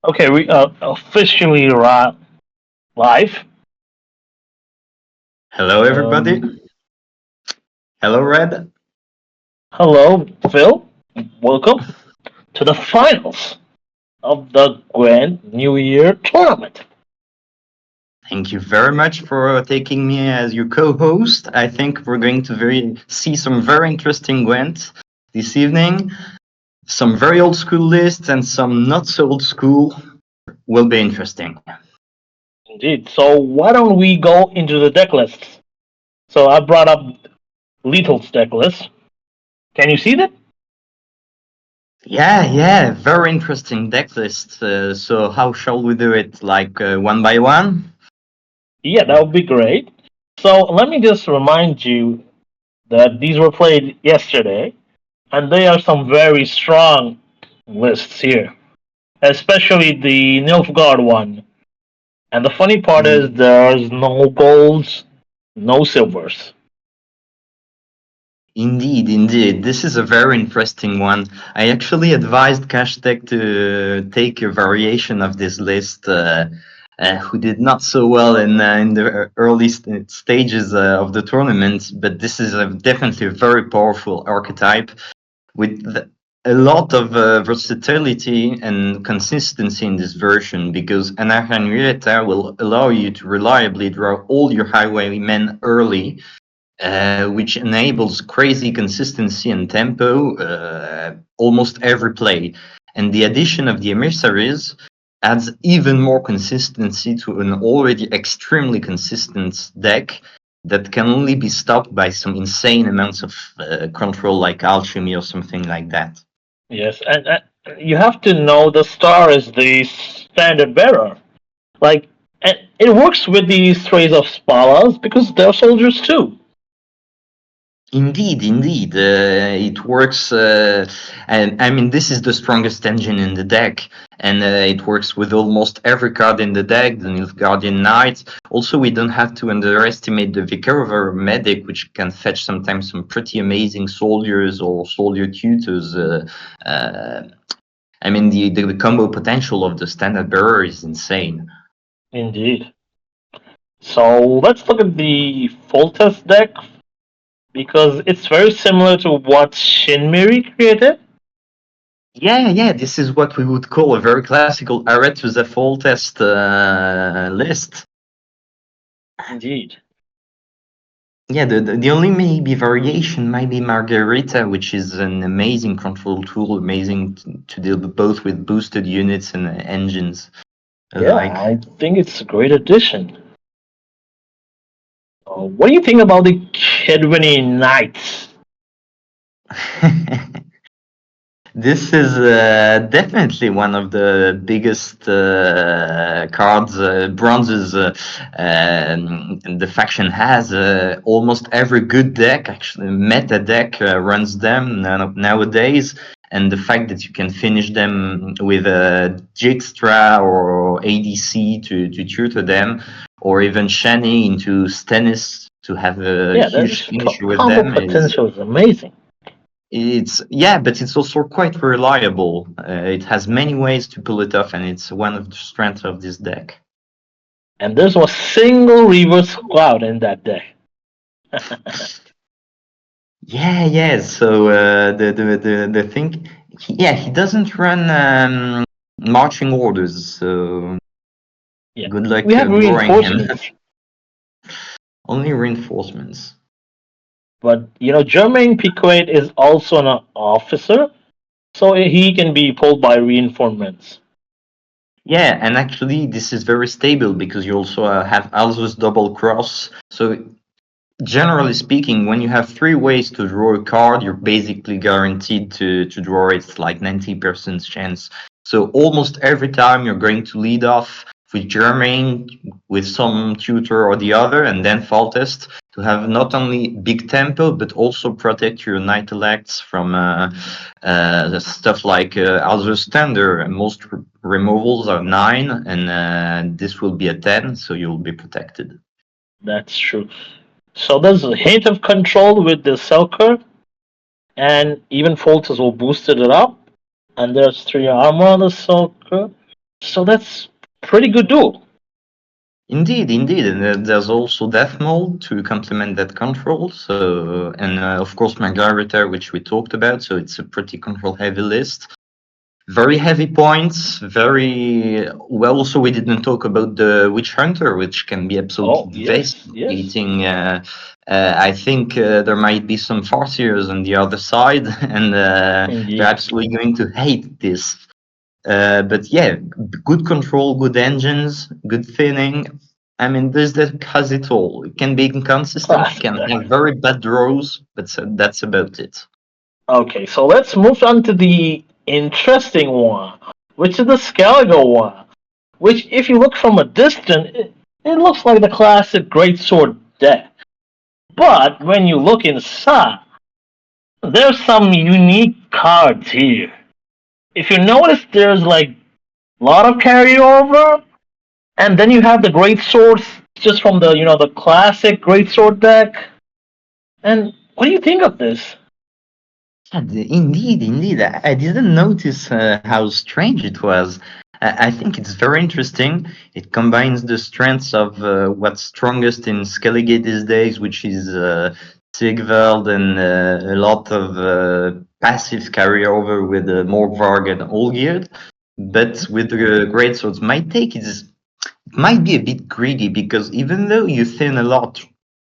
Okay, we are officially live. Hello, everybody. Um, Hello, Red. Hello, Phil. Welcome to the finals of the Gwent New Year Tournament. Thank you very much for taking me as your co-host. I think we're going to see some very interesting Gwent this evening. Some very old school lists and some not so old school will be interesting. Indeed. So why don't we go into the deck lists? So I brought up Lethal's deck list. Can you see that? Yeah, very interesting deck list. So how shall we do it? Like one by one? Yeah, that would be great. So let me just remind you that these were played yesterday, and they are some very strong lists here, especially the Nilfgaard one. And the funny part is Mm. there's no golds, no silvers. Indeed. This is a very interesting one. I actually advised Cashtag to take a variation of this list, who did not so well in the early stages of the tournament. But this is definitely a very powerful archetype with a lot of versatility and consistency in this version because Ana Henrietta will allow you to reliably draw all your highwaymen early, which enables crazy consistency and tempo almost every play. And the addition of the emissaries adds even more consistency to an already extremely consistent deck that can only be stopped by some insane amounts of control like alchemy or something like that. Yes, and you have to know the star is the standard bearer. Like, and it works with these trays of Spalas because they're soldiers too. Indeed, it works, and I mean this is the strongest engine in the deck, and it works with almost every card in the deck. The Nilfgaardian Knight. Also, we don't have to underestimate the Vicar Medic, which can fetch sometimes some pretty amazing soldiers or soldier tutors. Uh, I mean the combo potential of the standard bearer is insane. Indeed. So let's look at the Foltest deck because it's very similar to what Shinmiri created. Yeah, this is what we would call a very classical Aretusa Foltest list. Indeed. Yeah, the only maybe variation might be Margarita, which is an amazing control tool, amazing to deal both with boosted units and engines Yeah, alike. I think it's a great addition. What do you think about the Kedwini Knights? This is definitely one of the biggest cards, bronzes the faction has. Almost every good deck, actually, meta deck runs them nowadays. And the fact that you can finish them with a Jigstra or ADC to tutor them, or even Shani into Stennis to have a Yeah, huge there's finisher with combo them is potential is amazing. but it's also quite reliable. It has many ways to pull it off, and it's one of the strengths of this deck. And there's a single reverse cloud in that deck. Yeah. So the thing, he doesn't run marching orders. So Yeah. good luck We have drawing him. reinforcements, Only reinforcements. but Germain Piquet is also an officer, so he can be pulled by reinforcements. Yeah, and actually this is very stable because you also have Alzus double cross. So generally speaking, when you have three ways to draw a card, you're basically guaranteed to draw it like 90% chance. So almost every time you're going to lead off with Germain, with some tutor or the other, and then fall test to have not only big tempo but also protect your knight elects from stuff like Alzo's Standard. Most removals are 9, and this will be a 10, so you'll be protected. That's true. So there's a hint of control with the Selker, and even Folters will boosted it up. And there's 3 armor on the Selker. So that's pretty good duel. Indeed, indeed, and there's also Death Mold to complement that control. So, and of course Margarita, which we talked about. So it's a pretty control-heavy list. Very heavy points. Very well. Also, we didn't talk about the Witch Hunter, which can be absolutely Oh yes, yes, devastating. I think there might be some farseers on the other side, and they're indeed. absolutely going to hate this. But yeah, good control, good engines, good thinning. I mean, this deck has it all. It can be inconsistent, Classic can deck. have very bad draws, but that's about it. Okay, so let's move on to the interesting one, which is the Skellige one. Which, if you look from a distance, it looks like the classic greatsword deck. But when you look inside, there's some unique cards here. If you notice, there's like a lot of carryover, and then you have the great swords just from the classic great sword deck. And what do you think of this? Indeed, indeed. I didn't notice how strange it was. I think it's very interesting. It combines the strengths of what's strongest in Skellige these days, which is Sigvald and a lot of passive carryover with more Varg and Olgierd. But with the great swords, my take is it might be a bit greedy because even though you thin a lot,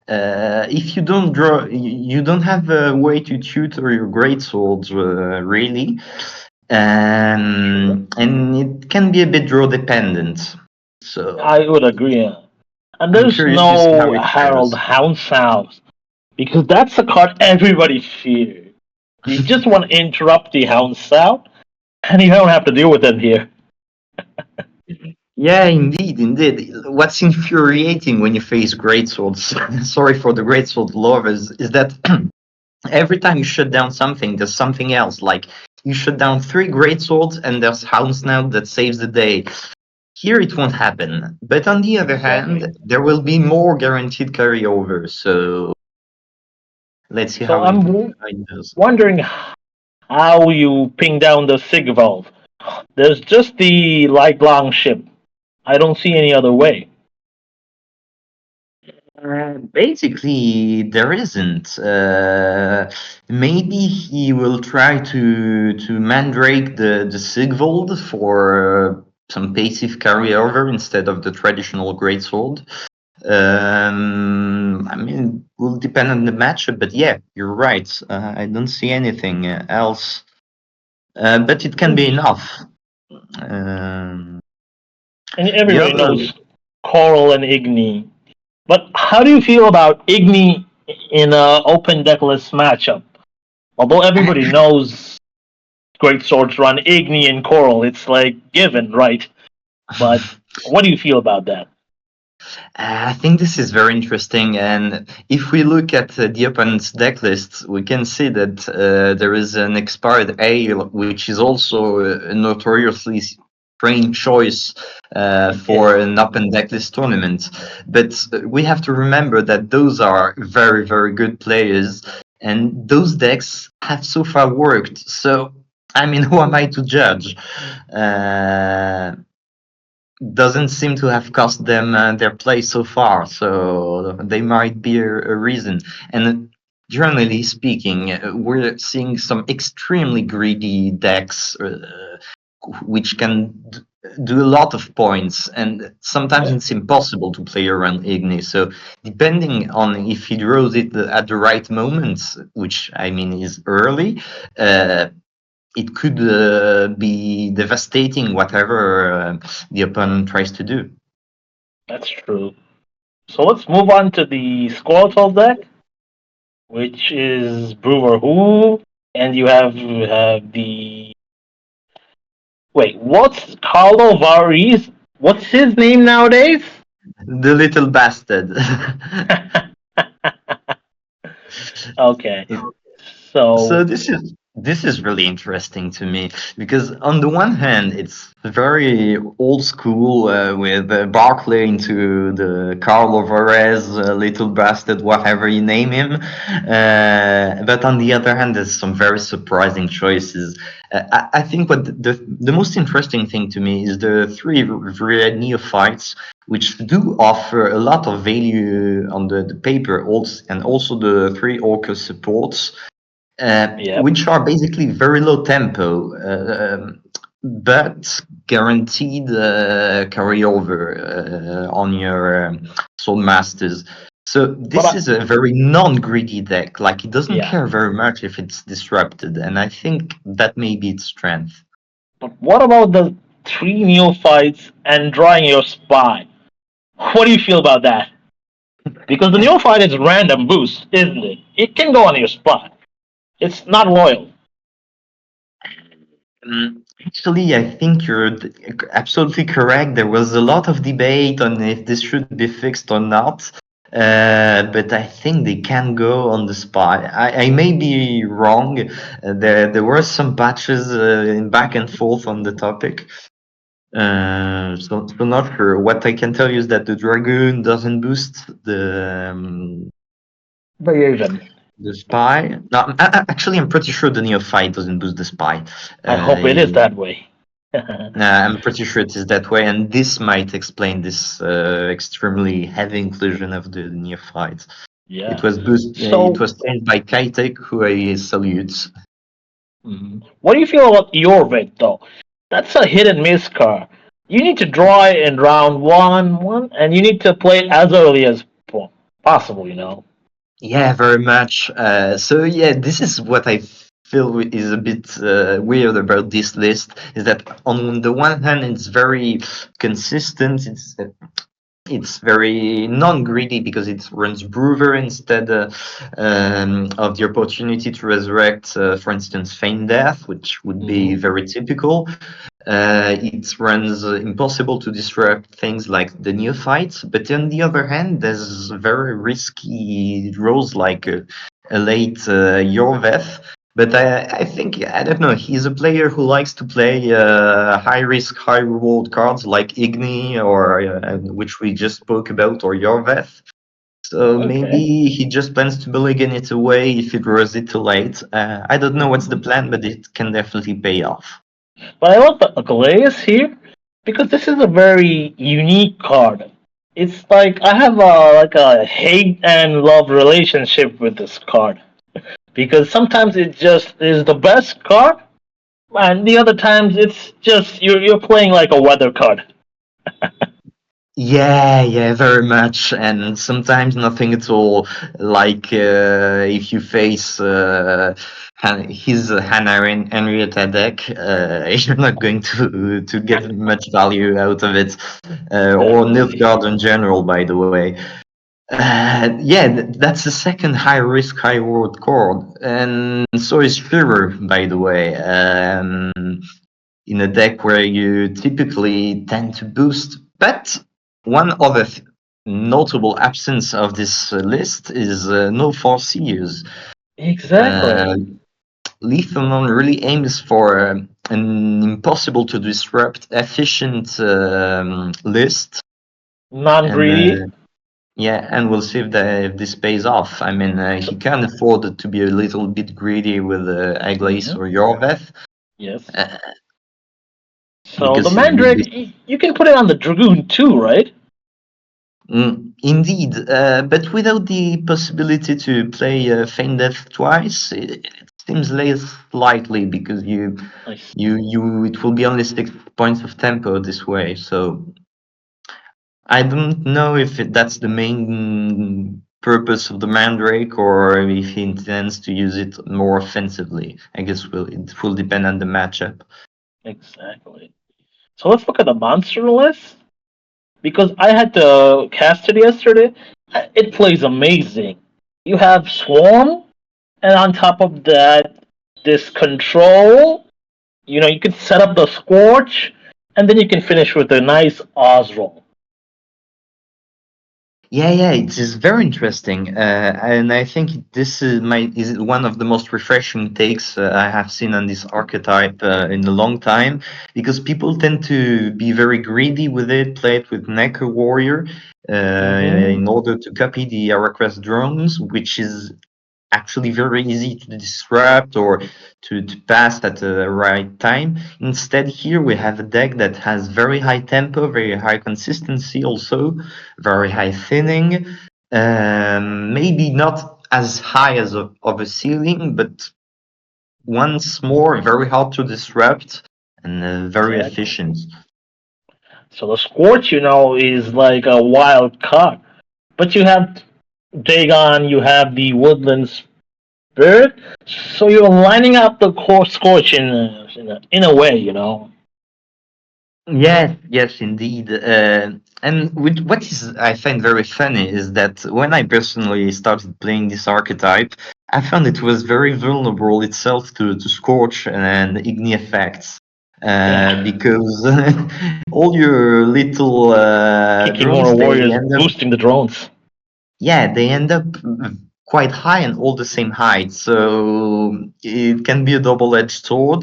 if you don't draw, you don't have a way to tutor your great swords really, Sure. and it can be a bit draw dependent. So I would agree. And I'm there's curious to see how no it Harold fares. Houndsound because that's a card everybody fears. You just want to interrupt the Houndsound, and you don't have to deal with it here. Yeah, indeed, indeed. What's infuriating when you face great swords, sorry for the great sword lovers, is that every time you shut down something, there's something else. Like you shut down 3 great swords, and there's Houndsnout that saves the day. Here it won't happen. But on the other Exactly. hand, there will be more guaranteed carryover. So let's see So how it I'm goes. wondering how you ping down the Sigvald. There's just the light long ship. I don't see any other way. Basically, there isn't. Maybe he will try to mandrake the Sigvold for some passive carryover instead of the traditional greatsword. I mean, will depend on the matchup, but yeah, you're right. I don't see anything else, but it can be Indeed. enough. Um, And the everybody other, knows Coral and Igni. But how do you feel about Igni in an open deckless matchup? Although everybody knows great swords run Igni and Coral, it's like given, right? But what do you feel about that? I think this is very interesting, and if we look at the opponent's deck lists, we can see that there is an expired A, which is also a notoriously strange choice for Yes. an open deck list tournament. But we have to remember that those are very, very good players, and those decks have so far worked. So, I mean, who am I to judge? Uh, doesn't seem to have cost them their play so far, so they might be a reason. And generally speaking, we're seeing some extremely greedy decks which can do a lot of points, and sometimes Yeah. it's impossible to play around Igni. So depending on if he draws it at the right moment, which I mean is early, it could be devastating whatever the opponent tries to do. That's true. So let's move on to the Squirtle deck, which is Brewer Who, and you have the wait. What's Carlo Varis? What's his name nowadays? The little bastard. Okay, So so this is this is really interesting to me because on the one hand, it's very old school with Barclay into the Carlo Varese, little bastard, whatever you name him. But on the other hand, there's some very surprising choices. I think what the most interesting thing to me is the three red neophytes, which do offer a lot of value on the paper, and also the three Orcus supports. Yep. Which are basically very low tempo, but guaranteed carryover on your Soul Masters. So But this is a very non-greedy deck. Like it doesn't yeah. care very much if it's disrupted, and I think that may be its strength. But what about the three neophytes and drawing your spy? What do you feel about that? Because the neophyte is random boost, isn't it? It can go on your spot. It's not royal. Actually, I think you're absolutely correct. There was a lot of debate on if this should be fixed or not. But I think they can go on the spot. I may be wrong. There were some patches in back and forth on the topic. So not sure. What I can tell you is that the Dragoon doesn't boost Very even. the spy. No, actually, I'm pretty sure the Neophyte doesn't boost the spy. I hope it is that way. I'm pretty sure it is that way, and this might explain this extremely heavy inclusion of the Neophyte. Yeah. It was So, it was changed by Kaitek, who I salute. what do you feel about your vet though? That's a hit and miss card. You need to draw it in round one, and you need to play it as early as possible. Yeah, very much. So yeah, this is what I feel is a bit weird about this list. Is that on the one hand, it's very consistent. It's very non-greedy because it runs Brewer instead of the opportunity to resurrect, for instance, Feign Death, which would be very typical. It runs impossible to disrupt things like the Neophyte, but on the other hand, there's very risky roles like a late Yorveth. But I think, I don't know, he's a player who likes to play high risk, high reward cards like Igni, or which we just spoke about, or Yorveth. So Okay. maybe he just plans to mulligan it away if he draws it too late. I don't know what's the plan, but it can definitely pay off. But I love the Aglaeus here because this is a very unique card. It's like I have a hate and love relationship with this card because sometimes it just is the best card, and the other times it's just you're playing like a weather card. Yeah, very much, and sometimes nothing at all. Like if you face his Hannah Henrietta deck, you're not going to get much value out of it, or Definitely. Nilfgaard in general, by the way. Yeah, that's the second high risk, high reward card, and so is Führer, by the way. In a deck where you typically tend to boost, but one other notable absence of this list is no Foreseers. Exactly. Lethalon really aims for an impossible to disrupt efficient list, Non and greedy. yeah, and we'll see if this pays off. I mean, So, he can afford to be a little bit greedy with Aglaïs or Yorveth, yes. uh, So the because he would be. Mandrake, you can put it on the Dragoon too, right? Indeed, but without the possibility to play Feign Death twice, it seems less likely because Nice. it will be only 6 points of tempo this way. So I don't know if that's the main purpose of the Mandrake or if he intends to use it more offensively. I guess it will depend on the matchup. Exactly. So let's look at the monster list. Because I had to cast it yesterday, it plays amazing. You have Swarm, and on top of that, this control. You can set up the Scorch, and then you can finish with a nice Oz roll. Yeah, it is very interesting, and I think this is one of the most refreshing takes I have seen on this archetype in a long time, because people tend to be very greedy with it, play it with Necker Warrior, Hmm. in order to copy the request drones, which is actually very easy to disrupt or to pass at the right time. Instead, here we have a deck that has very high tempo, very high consistency, also very high thinning. Maybe not as high as of a ceiling, but once more, very hard to disrupt and very Exactly. efficient. So the Scorch, is like a wild card. But you have Dagon, you have the Woodland Spirit, so you're lining up the core Scorch in a way. Yes, indeed. And what is I find very funny is that when I personally started playing this archetype, I found it was very vulnerable itself to Scorch and Igni effects. Yeah. Because all your little drones, Kikimora they Warriors end up, boosting the drones. yeah, they end up quite high and all the same height, so it can be a double-edged sword.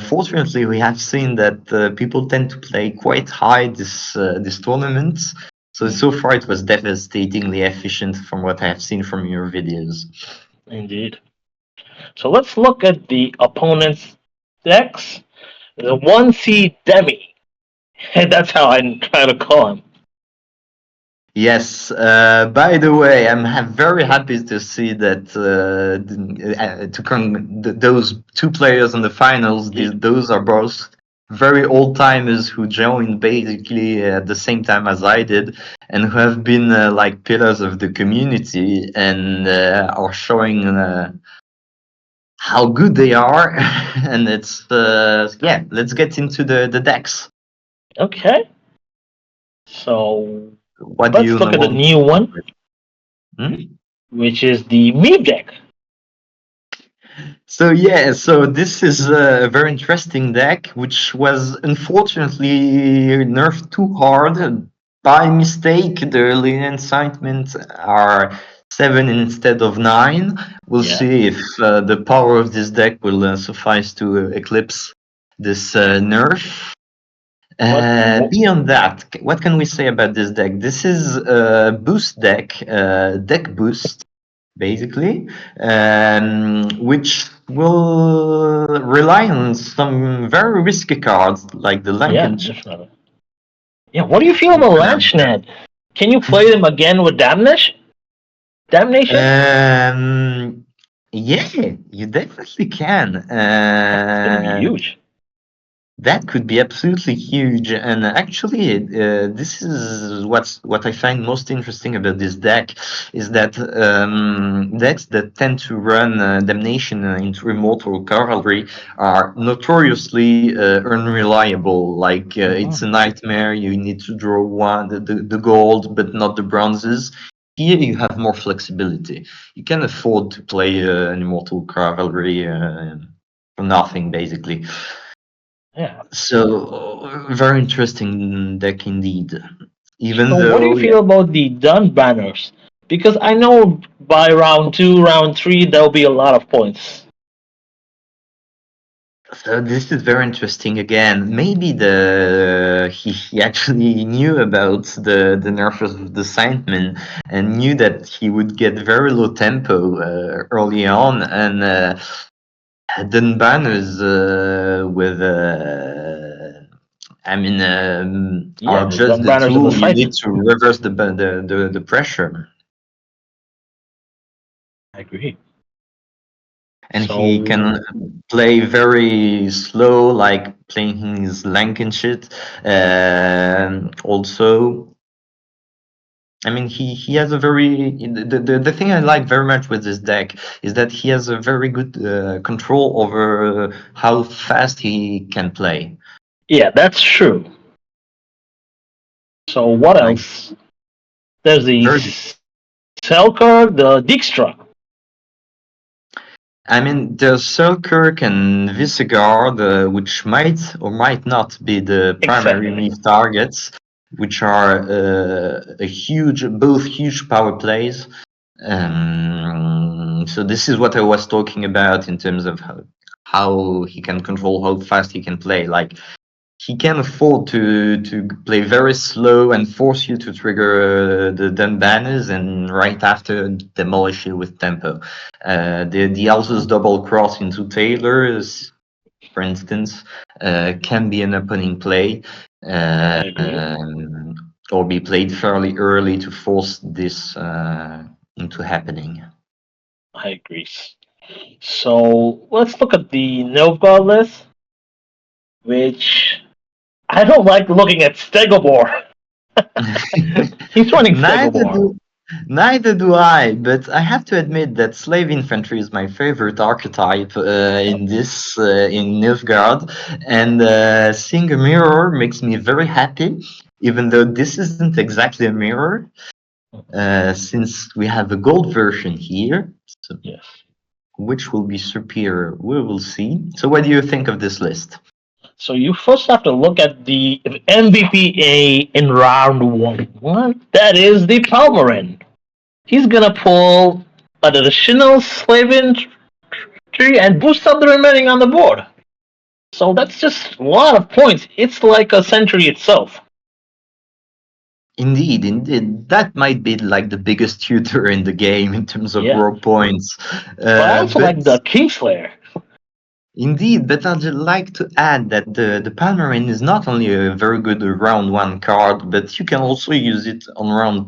Fortunately, we have seen that people tend to play quite high this tournament. So far it was devastatingly efficient from what I have seen from your videos. Indeed. So let's look at the opponent's decks. The 1C Demi. That's how I try to call him. Yes. By the way, very happy to see that those two players in the finals. Indeed. Those are both very old timers who joined basically at the same time as I did, and who have been like pillars of the community and are showing how good they are. And it's yeah. Let's get into the decks. Okay. So What do let's you look at the want to new start one, with? Hmm? which is the meme deck. So yeah, so this is a very interesting deck, which was unfortunately nerfed too hard by mistake. The early incitement are 7 instead of 9. We'll Yeah. see if the power of this deck will suffice to eclipse this nerf. But Beyond that, what can we say about this deck? This is a boost deck, deck boost, basically, which will rely on some very risky cards like the yeah, Lankan. definitely. Yeah. What do you feel about Lanchnet? Can you play them again with Damnation? Damnation? Um, yeah, you definitely can. That's gonna be huge. That could be absolutely huge, and actually, this is what I find most interesting about this deck is that decks that tend to run Damnation into Immortal Cavalry are notoriously unreliable. Like it's a Hmm. nightmare. You need to draw the gold, but not the bronzes. Here you have more flexibility. You can afford to play an Immortal Cavalry for nothing, basically. Yeah. So very interesting deck indeed. Even So what do you though, yeah. feel about the done banners? Because I know by round two, round three, there'll be a lot of points. So this is very interesting again. Maybe he actually knew about the nerf of the Sandman and knew that he would get very low tempo early on, and done banners with I mean, Yeah, are the just done the banners of the tool you need Scythe. to reverse the pressure. I agree. And he can So play very slow, like playing his Lankan shit. Also, I mean, he has a very the thing I like very much with this deck is that he has a very good control over how fast he can play. yeah, that's true. So what Like else? There's the very Selkirk, the Dijkstra. I mean, there's Selkirk and Visegrad, which might or might not be the primary Exactly. move targets. which are both huge power plays. So this is what I was talking about in terms of how he can control how fast he can play. Like he can afford to play very slow and force you to trigger the done banners and right after demolish you with tempo. The Altus double cross into Taylors, for instance, can be an opening play. I agree. Or be played fairly early to force this into happening. I agree. So let's look at the Novgorod list, which I don't like looking at Stegobor. He's running neither Stegobor. do neither do I, but I have to admit that slave infantry is my favorite archetype in Nilfgaard, and seeing a mirror makes me very happy, even though this isn't exactly a mirror, since we have a gold version here. So Yes. which will be superior? We will see. So, what do you think of this list? So you first have to look at the MVP in round one. What? That is the Palmerin. He's gonna pull an additional slave infantry and boost up the remaining on the board. So that's just a lot of points. It's like a century itself. Indeed. That might be like the biggest tutor in the game in terms of Yeah. raw points. But I also But like the Kingslayer. indeed, but I'd like to add that the Palmerin is not only a very good round one card, but you can also use it on round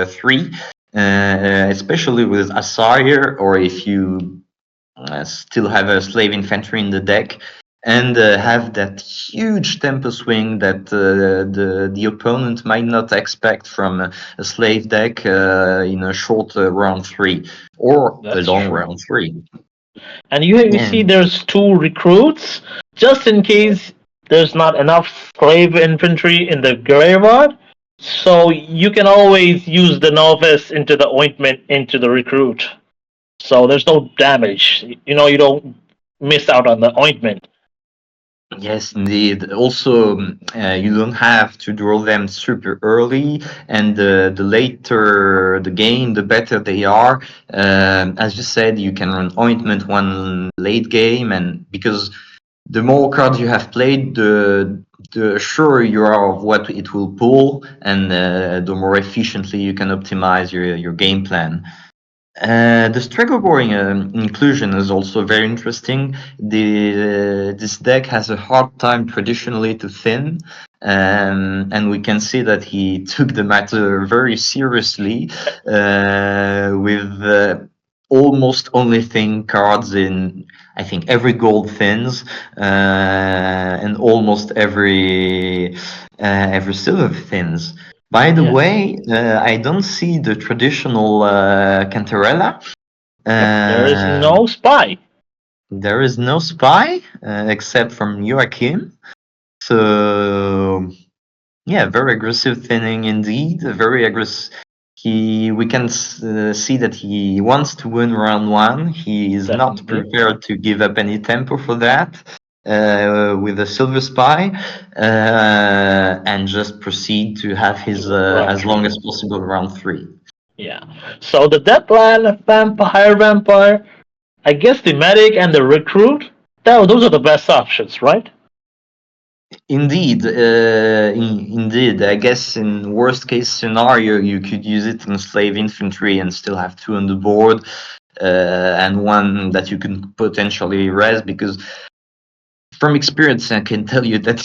three, especially with Asire, or if you still have a slave infantry in the deck, and have that huge tempo swing that the opponent might not expect from a slave deck in a short round three or a That's long true. round three. And you Yeah. see there's two recruits, just in case there's not enough slave infantry in the graveyard. So you can always use the novice into the ointment into the recruit. So there's no damage. You don't miss out on the ointment. Yes, indeed. Also, you don't have to draw them super early, and the later the game, the better they are. As you said, you can run ointment one late game, and because the more cards you have played, the sure you are of what it will pull, and the more efficiently you can optimize your game plan. The Strigobor inclusion is also very interesting. This deck has a hard time traditionally to thin, and we can see that he took the matter very seriously with almost only thin cards in, I think, every gold thins and almost every silver thins. By the Yes. way, I don't see the traditional Cantarella. Yep. There is Uh, no spy. there is no spy except from Joachim. So yeah, very aggressive thinning indeed. Very aggressive. We can see that he wants to win round one. He is not Definitely. prepared to give up any tempo for that. With a silver spy, and just proceed to have his Round as long three. as possible round three. Yeah. So the Deathland Vampire. I guess the medic and the recruit. Those are the best options, right? Indeed, indeed. I guess in worst case scenario, you could use it in slave infantry and still have two on the board, and one that you can potentially res, because from experience, I can tell you that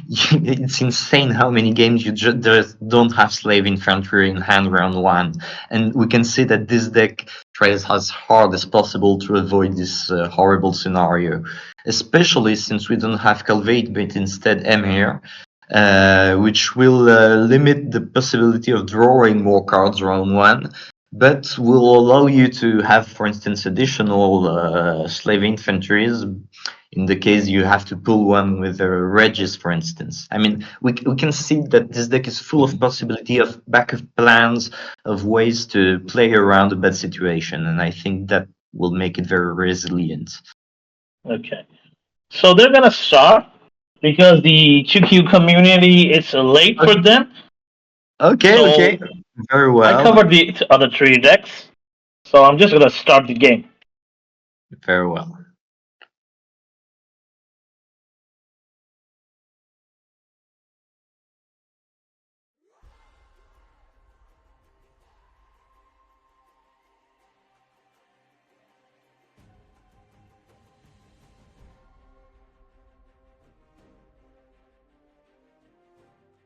it's insane how many games you just don't have slave infantry in hand round one, and we can see that this deck tries as hard as possible to avoid this horrible scenario, especially since we don't have Calvate but instead Emir, which will limit the possibility of drawing more cards round one, but will allow you to have, for instance, additional slave infantries in the case you have to pull one with a Regis, for instance. I mean, we can see that this deck is full of possibility of backup plans, of ways to play around a bad situation, and I think that will make it very resilient. Okay. So they're gonna start because the QQ community is late for them. Okay, So okay. Very I well. covered the other three decks, so I'm just gonna start the game. Very well.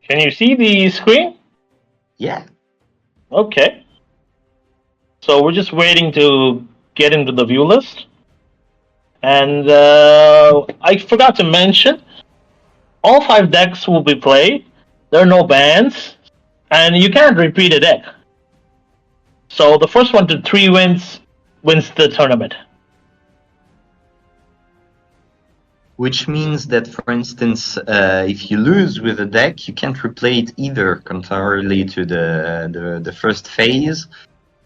Can you see the screen? Yeah. Okay. So we're just waiting to get into the view list. And I forgot to mention, all five decks will be played. There are no bans, and you can't repeat a deck. So the first one to 3 wins wins the tournament. Which means that, for instance, if you lose with a deck, you can't replay it either, contrarily to the first phase.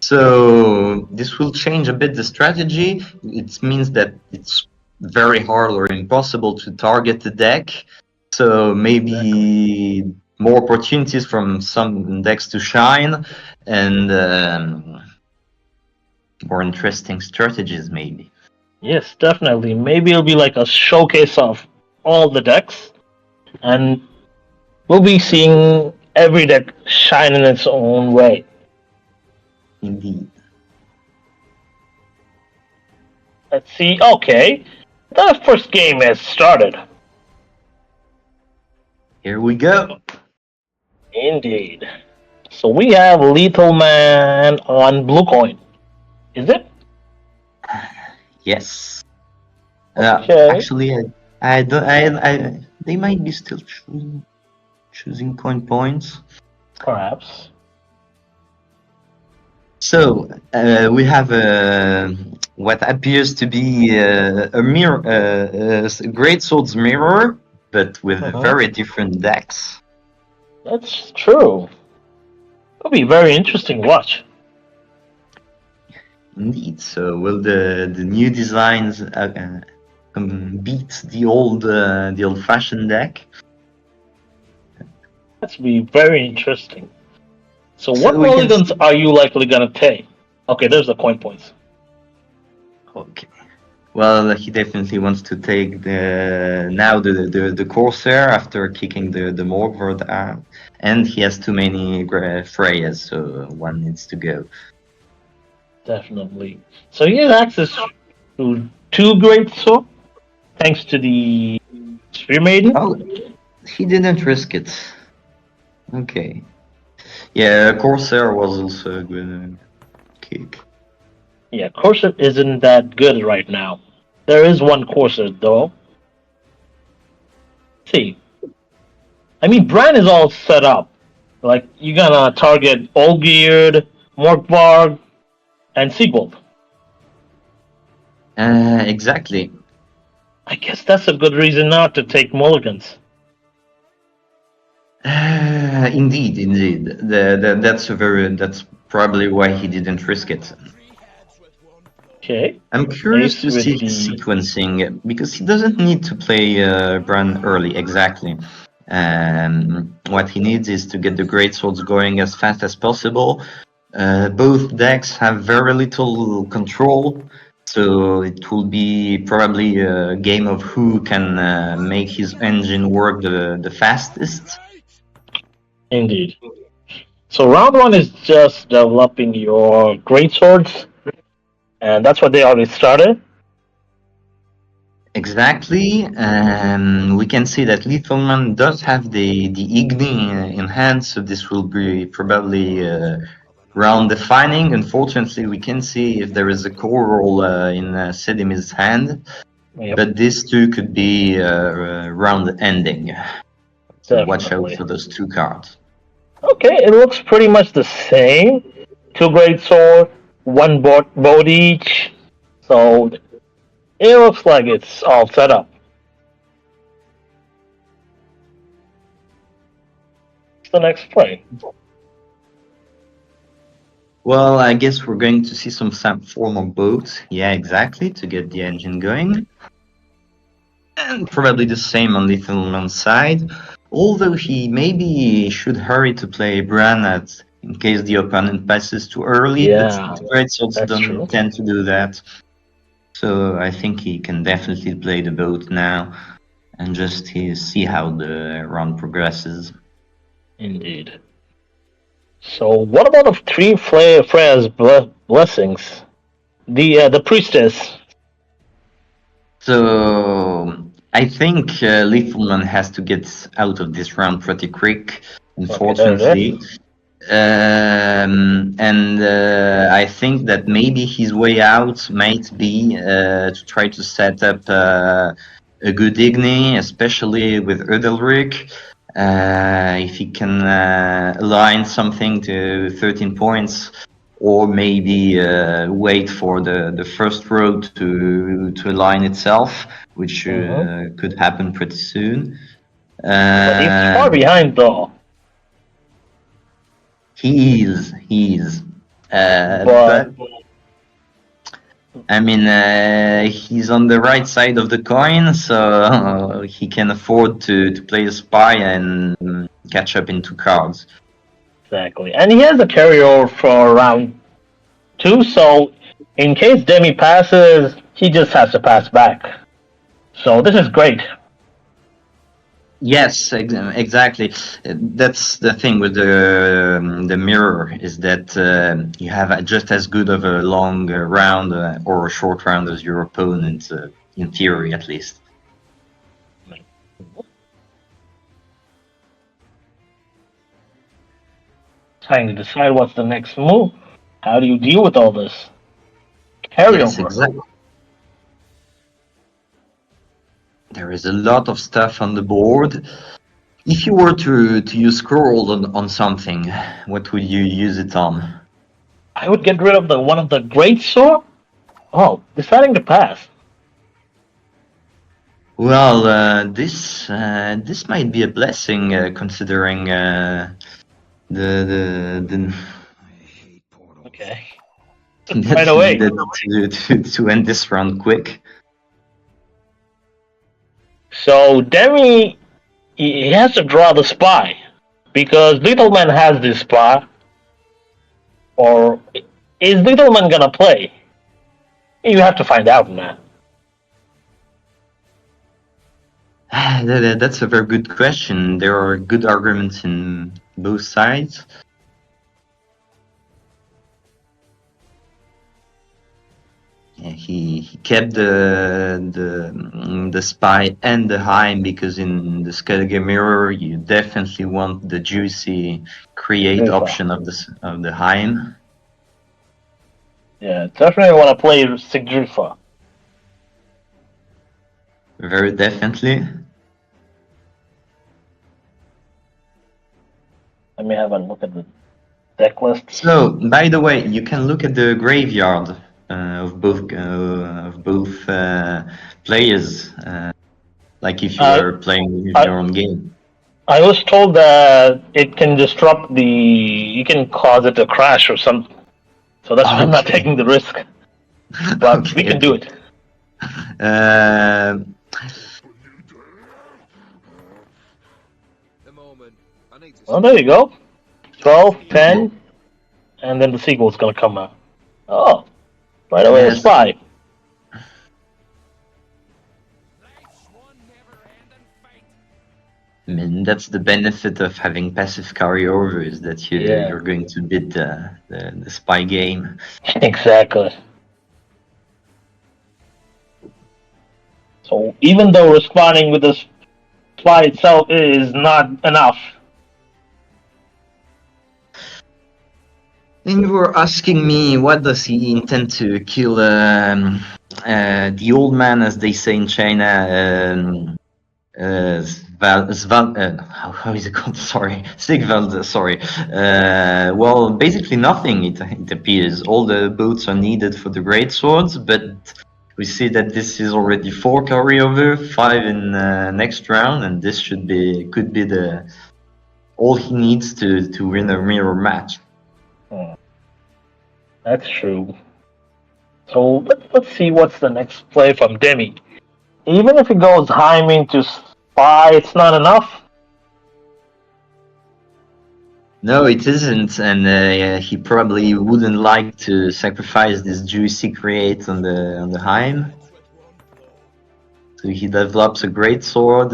So this will change a bit the strategy. It means that it's very hard or impossible to target the deck. So maybe more opportunities from some decks to shine, and more interesting strategies maybe. Yes, definitely. Maybe it'll be like a showcase of all the decks, and we'll be seeing every deck shine in its own way. Indeed. Let's see. Okay, the first game has started. Here we go. Indeed. So we have Lethal Man on blue coin. Is it? Yes. Okay. Actually, I don't. They might be still choosing coin points. Perhaps. So we have what appears to be a mirror, great swords mirror, but with very different decks. That's true. It'll be very interesting to watch. Indeed. So will the new designs beat the old-fashioned deck? That's be very interesting. So what So we can mulligans are you likely gonna take? Okay, there's the coin points. Okay. Well, he definitely wants to take the Corsair after kicking the Morgvord out, and he has too many Freyas, so one needs to go. Definitely. So he has access to two great sword, thanks to the Spear Maiden. Oh, he didn't risk it. Okay. Yeah, Corsair was also a good kick. Yeah, Corsair isn't that good right now. There is one Corsair though. Let's see. I mean, Bran is all set up. Like, you're gonna target Olgierd, Morkvarg, and Sigvald. Exactly. I guess that's a good reason not to take mulligans. Indeed. That's probably why he didn't risk it. Okay. I'm curious Ace to with see the... his sequencing because he doesn't need to play Bran early exactly. What he needs is to get the great swords going as fast as possible. Both decks have very little control, so it will be probably a game of who can make his engine work the fastest. Indeed. So round one is just developing your great swords, and that's what they already started. Exactly. We can see that Lithelman does have the Igni in hand, so this will be probably round defining. Unfortunately, we can see if there is a core roll in Sedim's hand, Yep. but this too could be round ending. So watch out Definitely. for those two cards. Okay, it looks pretty much the same. Two great sword, one boat each. So it looks like it's all set up. What's the next play? Well, I guess we're going to see some form of boats. Yeah, exactly, to get the engine going. And probably the same on Lithelman's side. Although he maybe should hurry to play Bran in case the opponent passes too early, but Yeah, the Great Swords that's don't true. tend to do that. So I think he can definitely play the boat now and just see how the round progresses. Indeed. So, what about the three Freya's blessings? The priestess. So I think Lithelman has to get out of this round pretty quick, Okay, there it is. unfortunately. And I think that maybe his way out might be to try to set up a good Igni, especially with Udalric. If he can align something to 13 points, or maybe wait for the first row to align itself, which could happen pretty soon. But he's far behind, though. He is. But But I mean, he's on the right side of the coin, so he can afford to play a spy and catch up into cards. exactly, and he has a carryover for round two. So, in case Demi passes, he just has to pass back. So this is great. Yes, exactly. That's the thing with the mirror is that you have just as good of a long round or a short round as your opponent, in theory at least. Trying to decide what's the next move. How do you deal with all this Yes, carryover? exactly. There is a lot of stuff on the board. If you were to use scroll on something, what would you use it on? I would get rid of the one of the great sword. Oh, deciding to pass. Well, this might be a blessing considering the Okay. Right that's away. needed to end this round quick. So Demi, he has to draw the spy because Little Man has this spy. Or is Little Man gonna play? You have to find out, man. That's a very good question. There are good arguments in both sides. Yeah, he kept the spy and the Heim because in the Skellige mirror you definitely want the juicy create Sigrifa. option of the Heim. Yeah, definitely want to play Sigrifa. Very definitely. Let me have a look at the deck list. So, by the way, you can look at the graveyard of both players, like if you were playing your own game. I was told that it can disrupt the. You can cause it to crash or something. So that's why I'm not taking the risk. But we can do it. Well, there you go. 12, 10, and then the sequel's gonna come out. Oh, right away, a spy. I mean, that's the benefit of having passive carryover is that you're going to beat the spy game. Exactly. So even though responding with the spy itself is not enough. And you were asking me, what does he intend to kill the old man, as they say in China? How is it called? Sorry, Sigvald. Sorry. Well, basically nothing. It appears all the boats are needed for the great swords, but we see that this is already 4 carryover, 5 in next round, and this could be the all he needs to win a mirror match. That's true. So let's see what's the next play from Demi. Even if he goes Heim into spy, it's not enough. No, it isn't, and he probably wouldn't like to sacrifice this juicy create on the Heim. So he develops a great sword.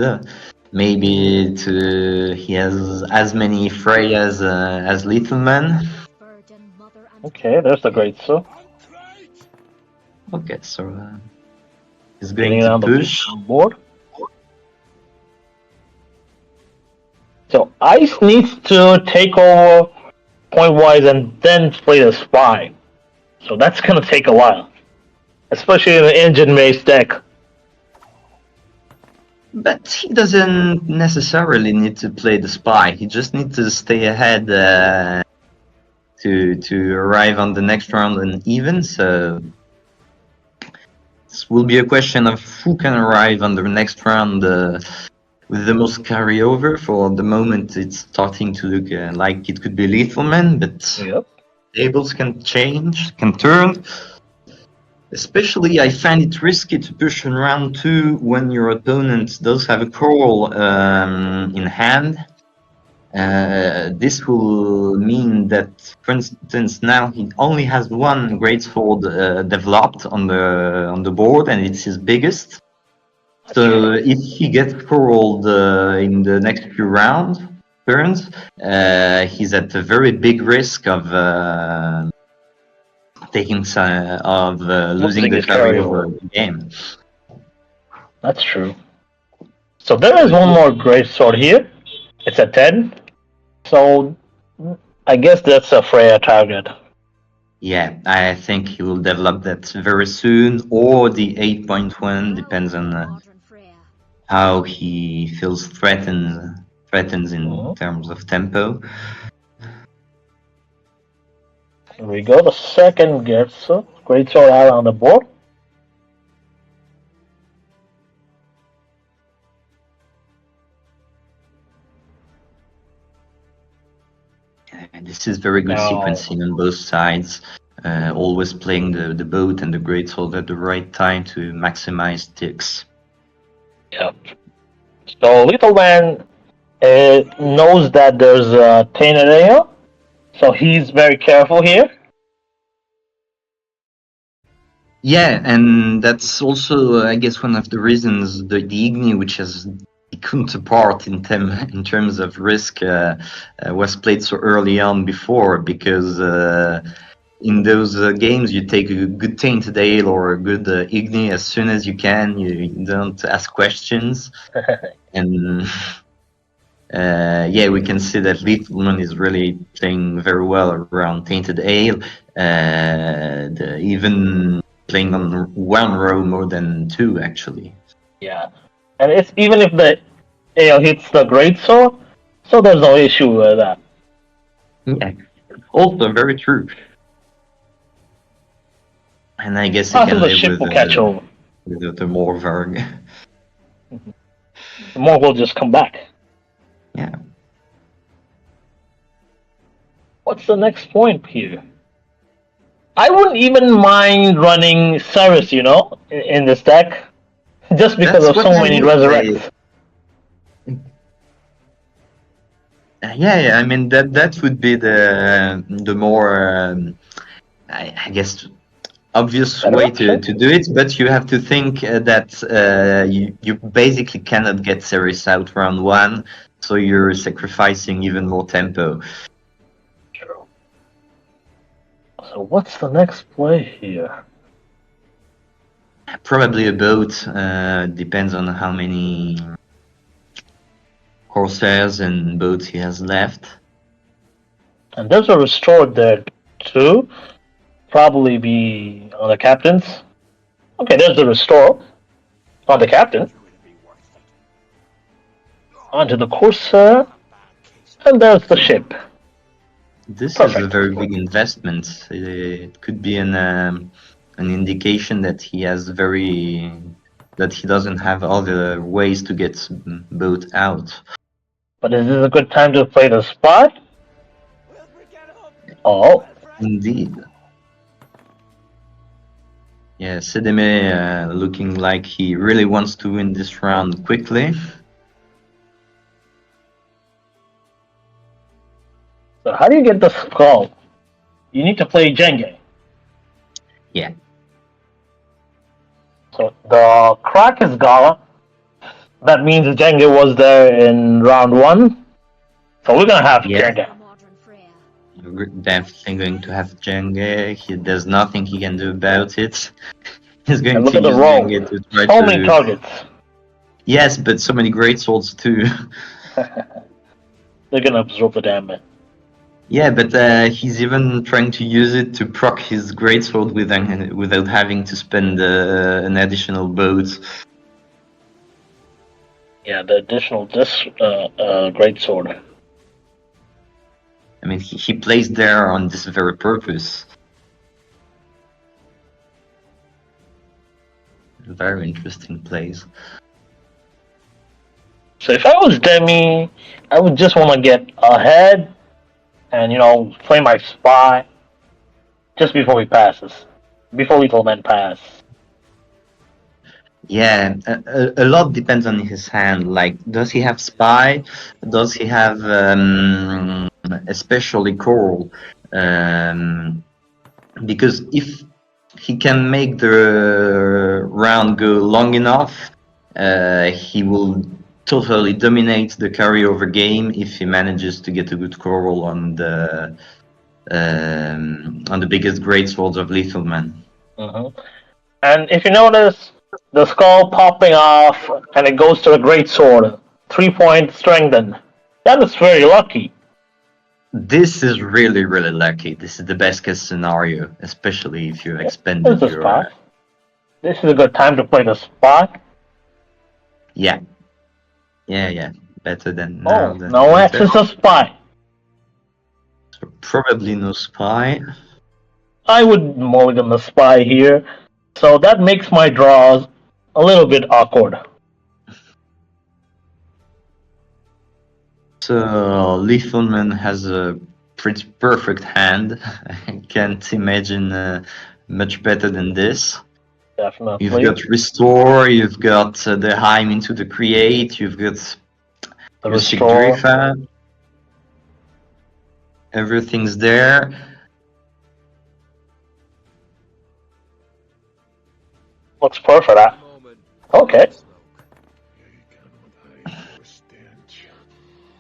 Maybe he has as many Freyas as Little Man. Okay, there's the great sword. Okay, so he's going Getting to around the push. board. So Ice needs to take over point-wise and then play the spy. So that's gonna take a while. Especially in an engine-based deck. But he doesn't necessarily need to play the spy. He just needs to stay ahead to arrive on the next round and even. So this will be a question of who can arrive on the next round with the most carryover. For the moment, it's starting to look like it could be Lethal Man, but Yep. tables can change, can turn. Especially, I find it risky to push in round 2 when your opponent does have a crawl in hand. This will mean that, for instance, now he only has one greatsword developed on the board, and it's his biggest. So if he gets crawled in the next few turns, he's at a very big risk of losing the his carryover of the game. That's true. So there is one more great sword here. It's a 10. So I guess that's a Freya target. Yeah, I think he will develop that very soon, or the 8.1 depends on how he feels threatens in terms of tempo. Here we go. The second gets great sword out on the board. This is very good sequencing on both sides. Always playing the boat and the greatsword at the right time to maximize ticks. Yep. So Little Man knows that there's a tainted ale, so he's very careful here. Yeah, and that's also, I guess, one of the reasons the Igni, which has become apart in terms of risk, was played so early on before, because in those games you take a good Tainted Ale or a good Igni as soon as you can. You don't ask questions, and yeah, we can see that Littleman is really playing very well around Tainted Ale, even playing on one row more than two, actually. Yeah, and it's even if the ale hits the great sword, so there's no issue with that. Yeah, also very true. And I guess Also, the ship will catch over. with the Morvarg. The more will just come back. Yeah. What's the next point here? I wouldn't even mind running Cyrus, in this deck, just because That's of so many resurrects. Yeah, I mean that would be the more I guess obvious way to do it, but you have to think that you basically cannot get Ceres out round 1, so you're sacrificing even more tempo. True. So what's the next play here? Probably a boat. Depends on how many Corsairs and boats he has left. And there's a restored there too. Probably be on the captains. Okay, there's the restore on the captain. Onto the Corsair. And there's the ship. This is a very big investment. It could be an indication that he doesn't have other ways to get boat out. But is this a good time to play the spy? Oh, indeed. Yeah, Sedeme looking like he really wants to win this round quickly. So how do you get the skull? You need to play Jenge. Yeah. So the crack is Gala. That means Jenge was there in round 1. So we're gonna have Yeah. Jenge. We're definitely going to have Jenge. There's nothing he can do about it. He's going And look to at the use roll. Jenge to try So many to. targets. Yes, but so many great swords too. They're gonna absorb the damage. Yeah, but he's even trying to use it to proc his greatsword without having to spend an additional boat. Yeah, the additional great sword. I mean, he plays there on this very purpose. Very interesting plays. So if I was Demi, I would just want to get ahead and play my spy just before he passes, before Lethal Man pass. Yeah, a lot depends on his hand. Like, does he have spy? Does he have especially coral? Because if he can make the round go long enough, he will totally dominate the carryover game if he manages to get a good coral on the biggest great swords of Lethal Man. Mm-hmm. And if you notice, the skull popping off and it goes to a great sword, 3-point strengthen. That is very lucky. This is really, really lucky. This is the best case scenario, especially if you This expended is a your. spy. This is a good time to play the spy. Yeah. Yeah. Better than Oh, now than no later. access to spy. So probably no spy. I would mulligan the spy here, so that makes my draws a little bit awkward. So Lethal Man has a pretty perfect hand. I can't imagine much better than this. Definitely. You've got Restore, you've got the Heim into the Create, you've got the your Restore. Sigdrifa. Everything's there. Looks perfect. Okay.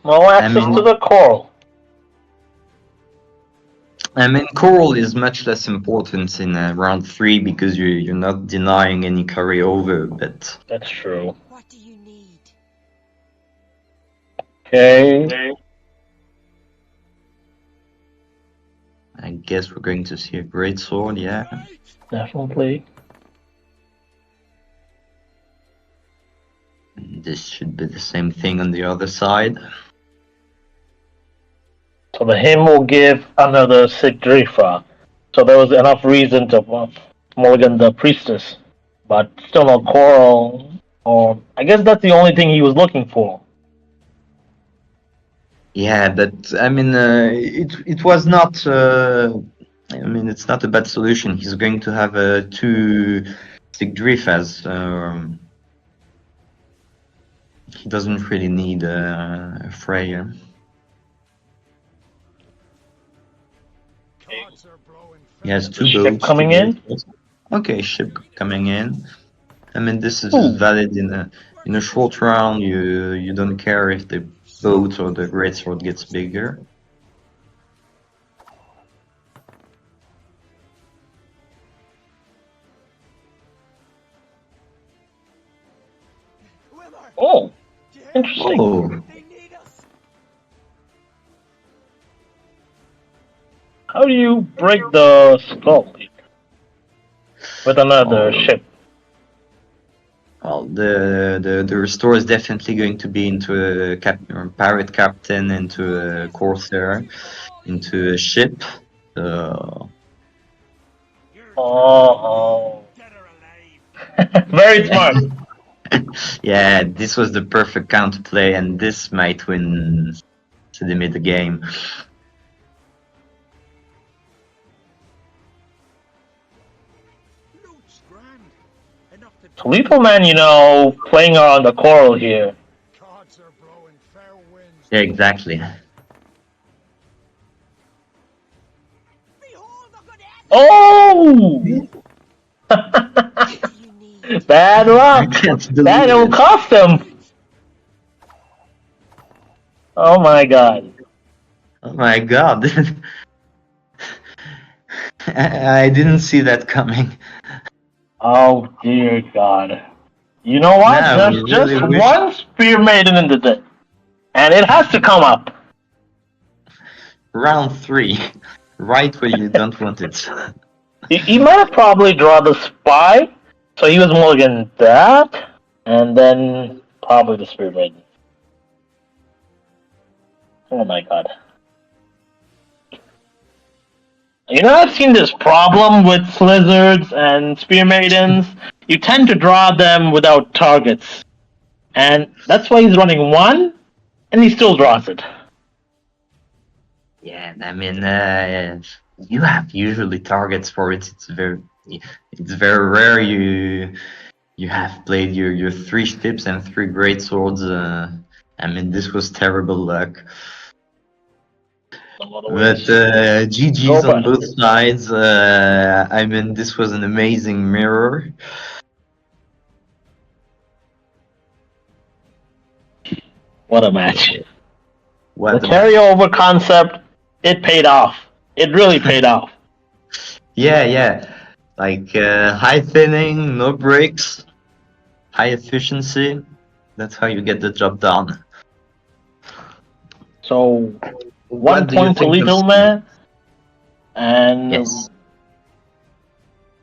No access to the coral. I mean, coral is much less important in round 3 because you're not denying any carryover, but. That's true. What do you need? Okay. I guess we're going to see a great sword, yeah. Definitely. This should be the same thing on the other side. So the hymn will give another Sigdrifa. So there was enough reason to mulligan the priestess. But still no coral. Or I guess that's the only thing he was looking for. Yeah, but I mean, it was not. I mean, it's not a bad solution. He's going to have 2 Sigdrifas. He doesn't really need a Freya. He has 2 boats. Ship coming in. Okay, ship coming in. I mean, this is valid in a short round. You don't care if the boat or the greatsword gets bigger. Oh, interesting. Oh. How do you break the skull with another ship? Well, the restore is definitely going to be into a pirate captain, into a corsair, into a ship. Oh. Very smart. Yeah, this was the perfect counterplay, and this might win to the mid game. So Lethal Man, playing on the coral here. Yeah, exactly. Oh! Bad I luck. can't That believe will it. cost him. Oh my god. Oh my god. I didn't see that coming. Oh dear god. You know No, what? I There's just really wish one Spear Maiden in the deck. And it has to come up. round 3, right where you don't want it. He might have probably drawn the Spy, so he was mulligan that, and then probably the Spear Maiden. Oh my god. You know, I've seen this problem with Slizzards and Spear Maidens. You tend to draw them without targets. And that's why he's running one, and he still draws it. Yeah, I mean, you have usually targets for it. It's very rare you have played your 3 ships and 3 great swords. I mean, this was terrible luck. But Go GG's on back. both sides. I mean, this was an amazing mirror. What a match. What The a match. carryover concept, it paid off. It really paid off. Yeah. Like high thinning, no breaks, high efficiency. That's how you get the job done. So, What 1 do you point to think of Lethal Steve? Man, and Yes.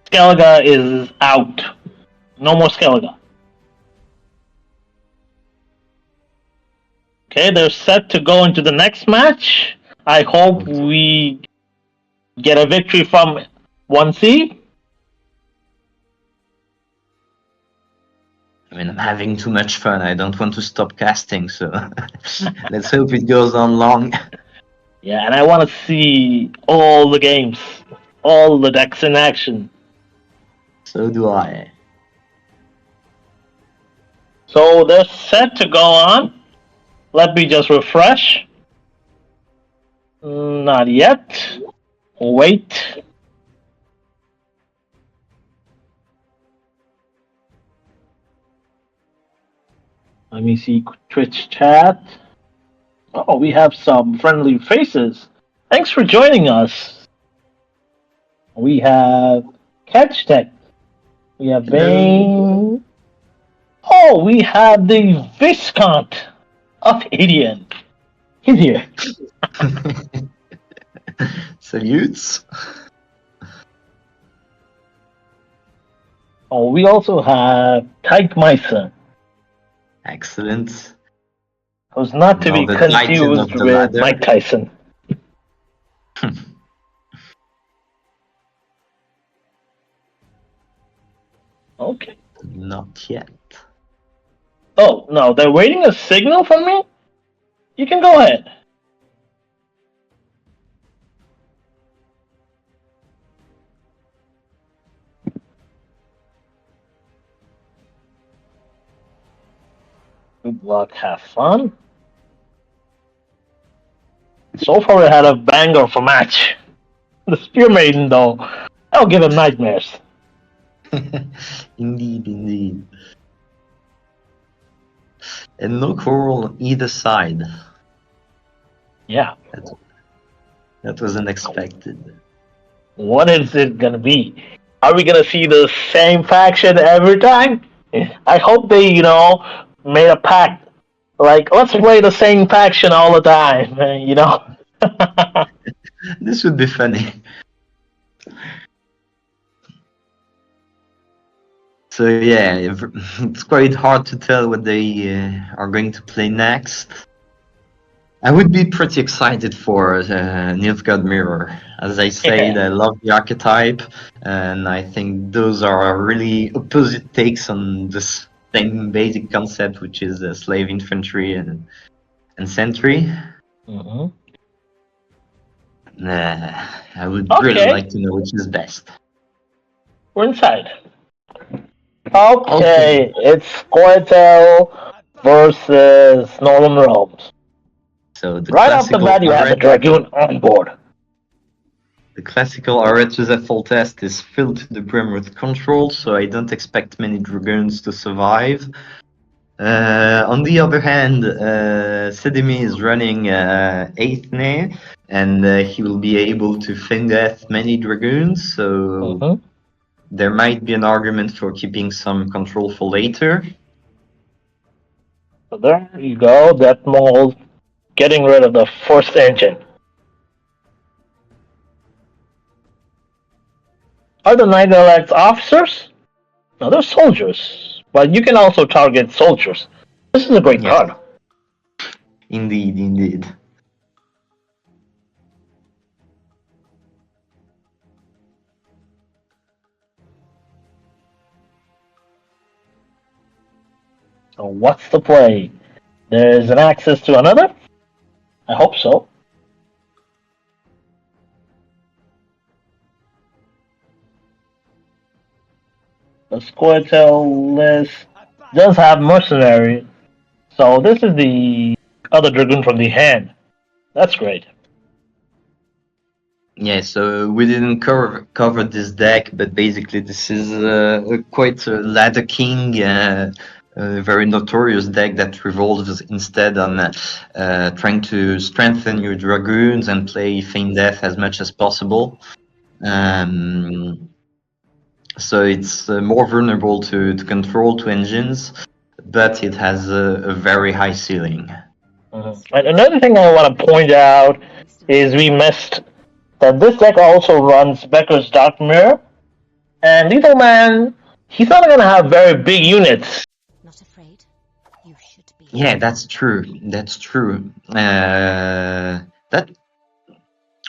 Skellige is out. No more Skellige. Okay, they're set to go into the next match. I hope we get a victory from 1C. I mean, I'm having too much fun. I don't want to stop casting, so let's hope it goes on long. Yeah, and I want to see all the games, all the decks in action. So do I. So they're set to go on. Let me just refresh. Not yet. Wait. Let me see Twitch chat. Oh, we have some friendly faces. Thanks for joining us. We have Catch Tech. We have Bane. Oh, we have the Viscount of Idiot. He's here. Salutes. Oh, we also have Tyke Myson, Excellent. who's not to Now be the titan confused of the with ladder. Mike Tyson. Okay. Not yet. Oh, no, they're waiting a signal from me? You can go ahead. Good luck, have fun. So far, we had a banger of a match. The Spear Maiden, though, that'll give him nightmares. Indeed. And no coral on either side. Yeah. That was unexpected. What is it gonna be? Are we gonna see the same faction every time? I hope they, made a pact. Like, let's play the same faction all the time, you know? This would be funny. So yeah, it's quite hard to tell what they are going to play next. I would be pretty excited for Nilfgaard Mirror. As I said, I love the archetype, and I think those are really opposite takes on this same basic concept, which is slave infantry and sentry. Mm-hmm. I would really like to know which is best. We're inside. Okay. It's Squirtle versus Northern Realms. So the Right off the classical bat, you have the red. Dragoon on board. The classical Arethusa full test is filled to the brim with control, so I don't expect many Dragoons to survive. On the other hand, Sedimi is running 8th Nay, and he will be able to fin death many Dragoons, so Mm-hmm. there might be an argument for keeping some control for later. So there you go. That Mongol getting rid of the first engine. Are the Knight Elects officers? No, they're soldiers. But you can also target soldiers. This is a great Yes, card. indeed, indeed. So what's the play? There's an access to another? I hope so. The Squirtle list does have mercenary. So this is the other Dragoon from the hand. That's great. Yeah, so we didn't cover this deck, but basically this is quite a Ladder King, a very notorious deck that revolves instead on trying to strengthen your Dragoons and play Feign Death as much as possible. So it's more vulnerable to control to engines, but it has a very high ceiling. Mm-hmm. And another thing I want to point out is we missed that this deck also runs Becker's Dark Mirror, and Lethal Man, he's not going to have very big units. Not afraid. You should be. Yeah, that's true. That's true. That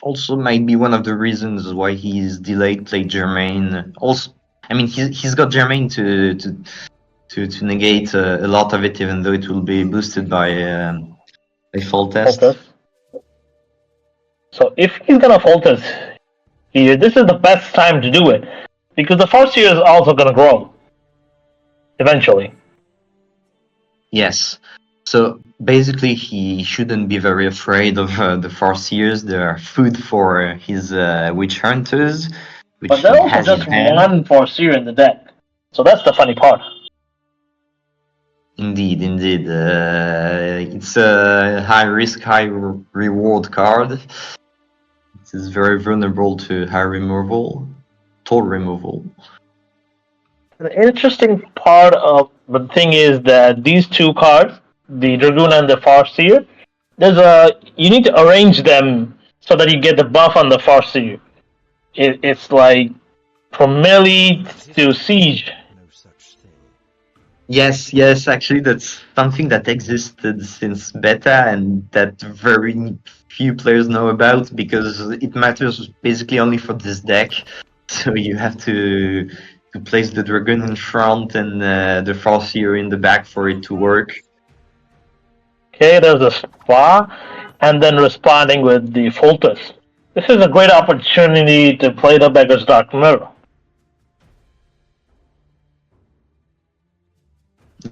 also might be one of the reasons why he's delayed play Germain. Also, I mean, he's got Germain to negate a lot of it, even though it will be boosted by full test. Focus. So if he's going to focus here, this is the best time to do it, because the first year is also going to grow eventually. Yes. So basically, he shouldn't be very afraid of the Farseers. They are food for his witch hunters, which But he there's also has in just hand. one Farseer in the deck. So that's the funny part. Indeed, indeed. It's a high risk, high reward card. It is very vulnerable to high removal, toll removal. The interesting part of the thing is that these two cards, the Dragoon and the Farseer, you need to arrange them so that you get the buff on the Farseer. It's like from melee to siege. Yes, yes, actually, that's something that existed since beta and that very few players know about because it matters basically only for this deck. So you have to place the Dragon in front and the Farseer in the back for it to work. Okay, there's a spa, and then responding with the Foltus. This is a great opportunity to play the Beggar's Dark Mirror.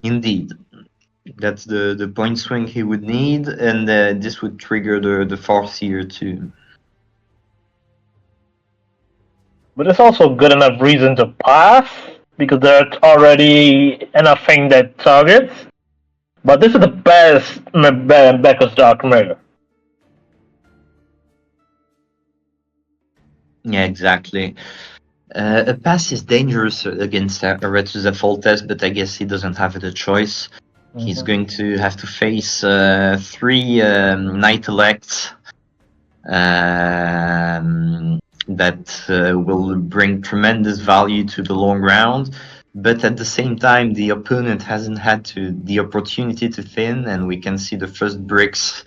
Indeed. That's the point swing he would need, and this would trigger the Farseer too. But it's also good enough reason to pass, because there's already enough thing that targets. But this is the best Becker's Dark Mirror. Yeah, exactly. A pass is dangerous against Arethusa full test, but I guess he doesn't have the choice. He's going to have to face 3 Knight Elects that will bring tremendous value to the long round. But at the same time, the opponent hasn't had the opportunity to thin, and we can see the first bricks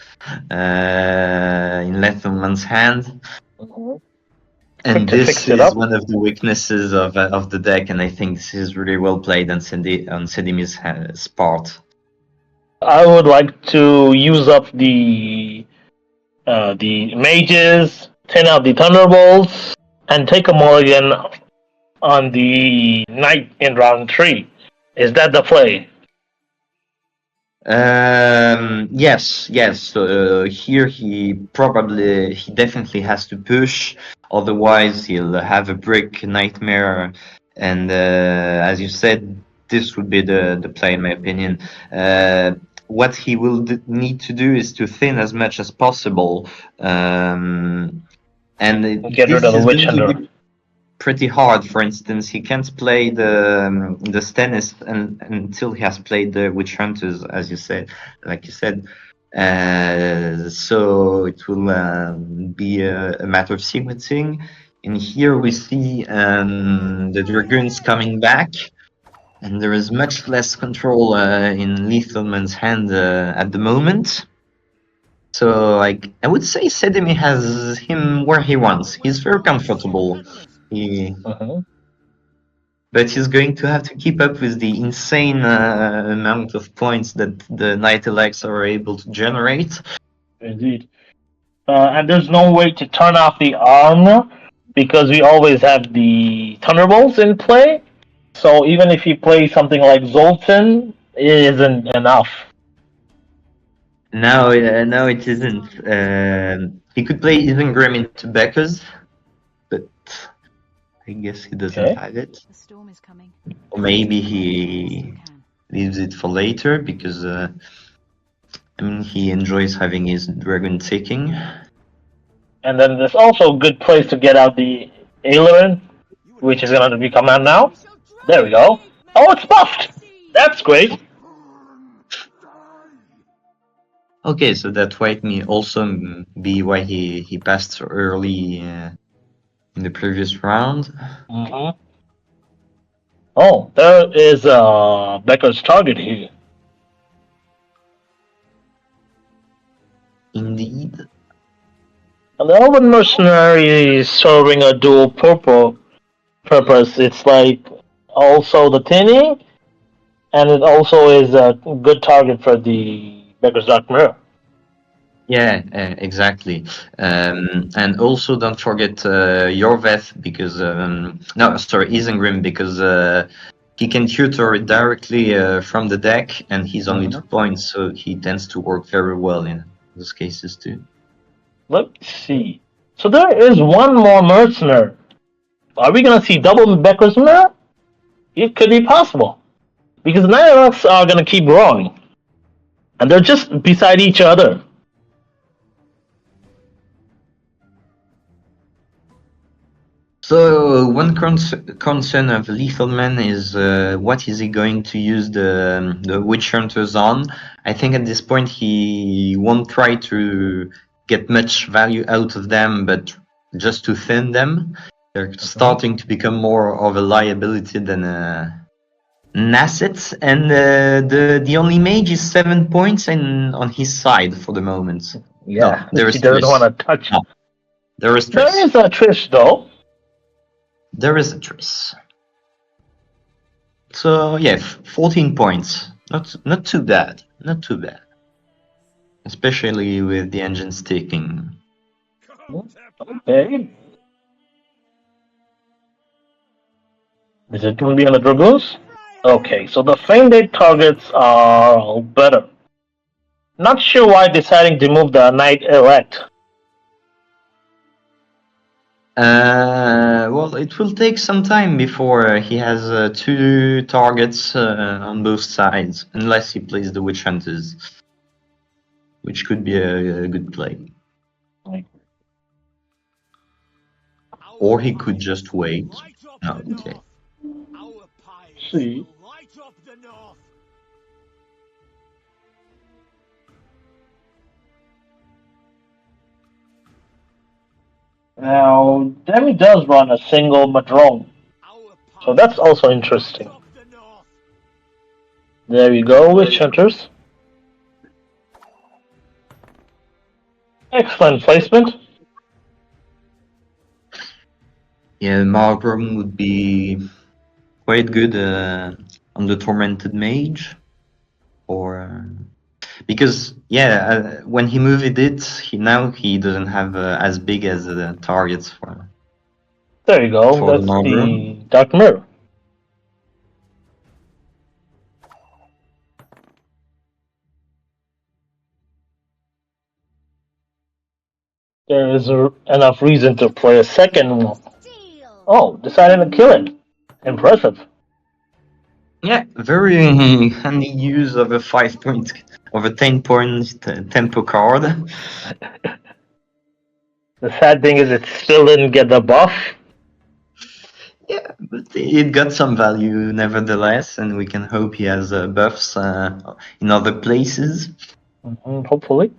in Lethalman's hand. And this is one of the weaknesses of the deck, and I think this is really well played on Sedimi's part. I would like to use up the mages, 10 out the Thunderbolts, and take a mulligan on the Knight in round 3. Is that the play? Yes. Here he definitely has to push. Otherwise, he'll have a brick nightmare, and as you said, this would be the play, in my opinion. What he will need to do is to thin as much as possible, and Get rid of this the is Witch going to Hunter. be pretty hard. For instance, he can't play the Stennis until he has played the Witch Hunters, as you said, like you said. So it will be a matter of sequencing. And here we see the Dragoons coming back, and there is much less control in Lethalman's hand at the moment. So I would say Sedemi has him where he wants. He's very comfortable. He But he's going to have to keep up with the insane amount of points that the Knight Elects are able to generate. Indeed. And there's no way to turn off the armor because we always have the Thunderbolts in play. So even if you play something like Zoltan, it isn't enough. No, no, it isn't. He could play Isengrim into Becca's, but I guess he doesn't Okay. have it. The storm is coming. Or maybe he leaves it for later because I mean he enjoys having his dragon ticking. And then there's also a good place to get out the Aileron, which is going to be coming out now. There we go. Oh, it's buffed! That's great. Okay, so that may also be why he passed so early in the previous round. Mm-hmm. Oh, there is Becker's target here. Indeed. And the Elven Mercenary is serving a dual purpose. It's like also the tinning, and it also is a good target for the Becker's Dark Mirror. Yeah, exactly. And also don't forget Yorveth because no, sorry, Isengrim because he can tutor it directly from the deck, and he's only 2 points, so he tends to work very well in those cases too. Let's see. So there is one more mercenary. Are we gonna see double Becker's Mirror? It could be possible. Because the Night Elves are gonna keep growing. And they're just beside each other. So one concern of Lethal Man is what is he going to use the Witch Hunters on? I think at this point he won't try to get much value out of them, but just to thin them. They're starting to become more of a liability than an asset, and the only mage is 7 points on his side for the moment. Yeah, no, there she is doesn't Triss. want to touch. No, there is There Triss. is a Trish though. There is a Triss. So yeah, 14 points. Not too bad. Not too bad. Especially with the engine sticking. Okay. Is it going to be on the Dragoons? Okay, so the Feindate targets are all better. Not sure why deciding to move the Knight Elect. Well, it will take some time before he has 2 targets on both sides, unless he plays the Witch Hunters, which could be a good play. Or he could just wait. No, okay. See. Now, Demi does run a single Madrone, so that's also interesting. There you go, Witch Hunters. Excellent placement. Yeah, Margrum would be quite good on the Tormented Mage. Or because when he moved it, he doesn't have as big as the targets for There you go, the that's Margrum. the Dark Mirror. there is enough reason to play a second one. Steal. Oh, decided to kill it. Impressive. Yeah, very handy use of a 5 point, of a 10 point tempo card. The sad thing is it still didn't get the buff. Yeah, but it got some value nevertheless, and we can hope he has buffs in other places. Hopefully.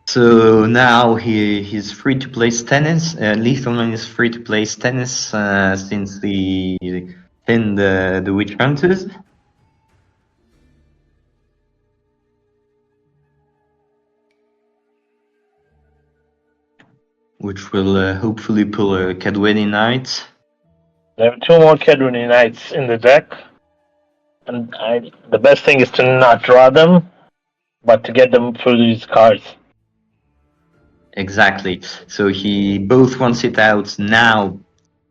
So now he's free to play Stennis. Lethalman is free to play Stennis since he pinned the Witch Hunters. Which will hopefully pull a Cadweni Knight. There are two more Kedruni Knights in the deck. And the best thing is to not draw them, but to get them through these cards. Exactly. So he both wants it out now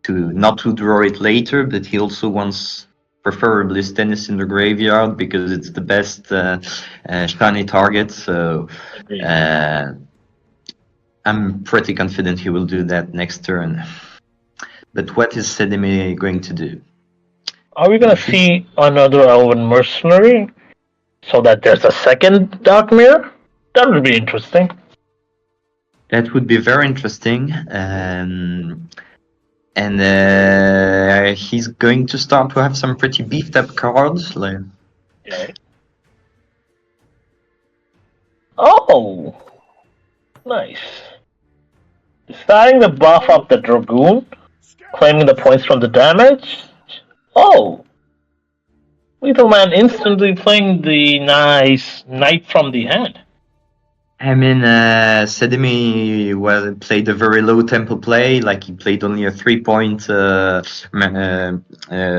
to not to draw it later, but he also wants preferably Stennis in the graveyard because it's the best shiny target. So I'm pretty confident he will do that next turn. But what is Sedime going to do? Are we going to see another Elven Mercenary? So that there's a second Dark Mirror? That would be interesting. That would be very interesting. And he's going to start to have some pretty beefed up cards. Okay. Oh! Nice. Deciding to buff up the Dragoon, claiming the points from the damage. Oh! Lethal Man instantly playing the nice Knight from the hand. I mean, Sedimi played a very low tempo play, like he played only a 3 point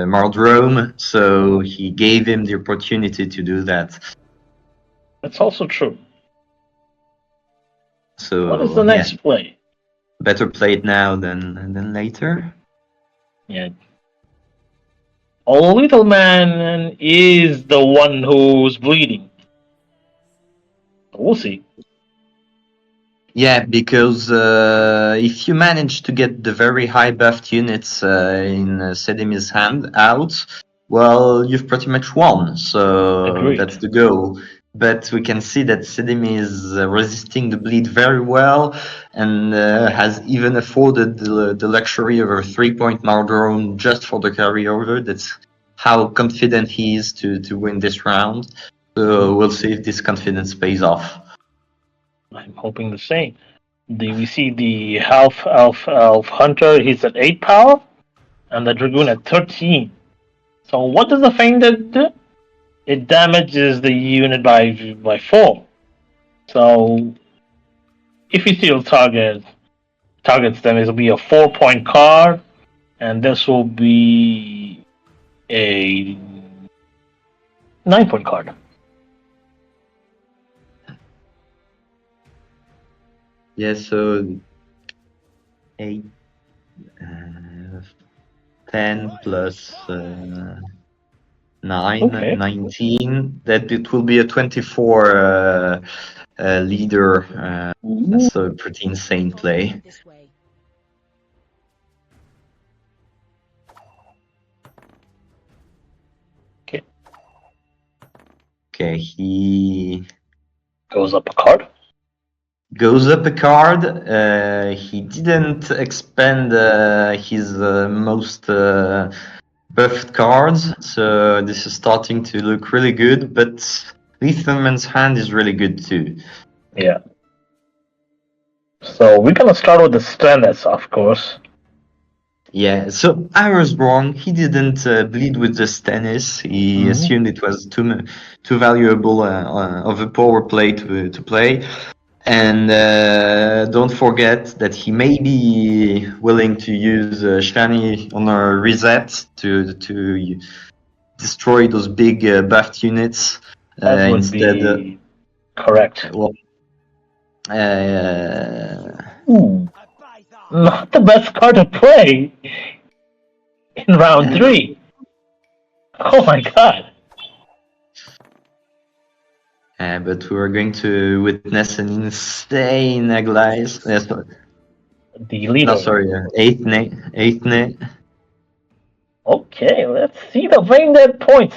Mardrome, so he gave him the opportunity to do that. That's also true. So what is the next play? Better play it now than later. Yeah. Oh, Little Man is the one who's bleeding. We'll see. Yeah, because if you manage to get the very high buffed units in Sedimi's hand out, well, you've pretty much won. So Agreed. That's the goal. But we can see that Sedimi is resisting the bleed very well and has even afforded the luxury of a 3 point Mardrone just for the carryover. That's how confident he is to win this round. So we'll see if this confidence pays off. I'm hoping the same. We see the Elf Hunter, he's at 8 power, and the Dragoon at 13. So what does the Feint do? It damages the unit by 4. So if you steal targets them, it will be a 4-point card, and this will be a 9-point card. Yeah, so 8, 10 plus 9, Okay. 19. That it will be a 24 leader. That's a pretty insane play. This way. Okay, he Goes up a card. goes up a card. He didn't expend his most buffed cards, so this is starting to look really good, but Lethalman's hand is really good too. Yeah. So we're gonna start with the Stennis, of course. Yeah, so I was wrong. He didn't bleed with the Stennis. He assumed it was too valuable of a power play to play. And don't forget that he may be willing to use Shani on a reset to destroy those big buffed units That would instead. be correct. Ooh, not the best card to play in round 3. Oh my god. But we are going to witness an insane Aglaïs. The leader. No, sorry, eighth Nay. Okay, let's see the brain dead points.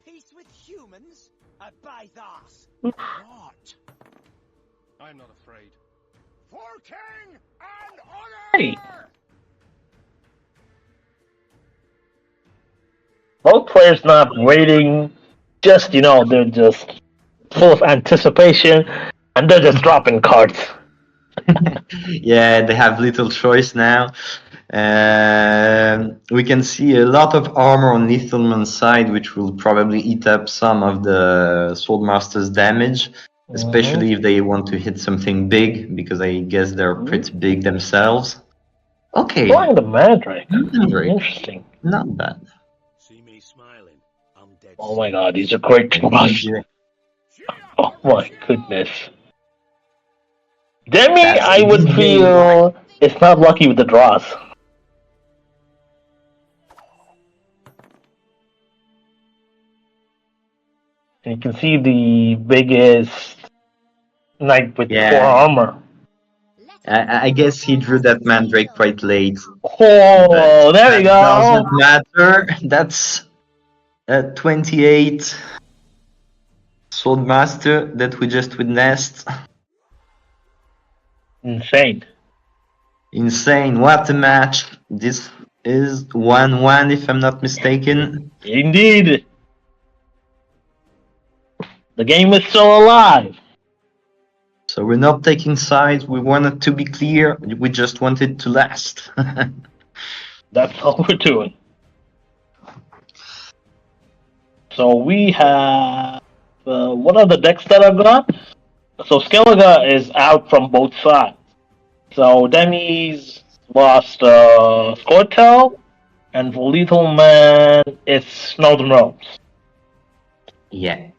Peace with humans? Abide us. Oof. What? I'm not afraid. For king and honor! Hey. Both players not waiting, just they're just full of anticipation, and they're just dropping cards. Yeah, they have little choice now. We can see a lot of armor on Lethalman's side, which will probably eat up some of the Swordmaster's damage, especially if they want to hit something big, because I guess they're pretty big themselves. Okay. Flying the Mandrake. Mandrake. Interesting. Not bad. See me smiling. I'm dead. Oh my god, these are great draws. Oh my goodness. Demi, That's I would easy. feel it's not lucky with the draws. And you can see the biggest knight with 4 armor. I guess he drew that Mandrake quite late. Oh, there we go. Doesn't matter. That's a 28 Swordmaster that we just witnessed. Insane. Insane. What a match. This is 1-1 if I'm not mistaken. Indeed. The game is still alive. So we're not taking sides. We wanted to be clear. We just wanted to last. That's all we're doing. So we have... what are the decks that I've got? So Skellige is out from both sides. So Demi's lost Scortel, and for Lethal Man, it's Northern Realms. Yeah.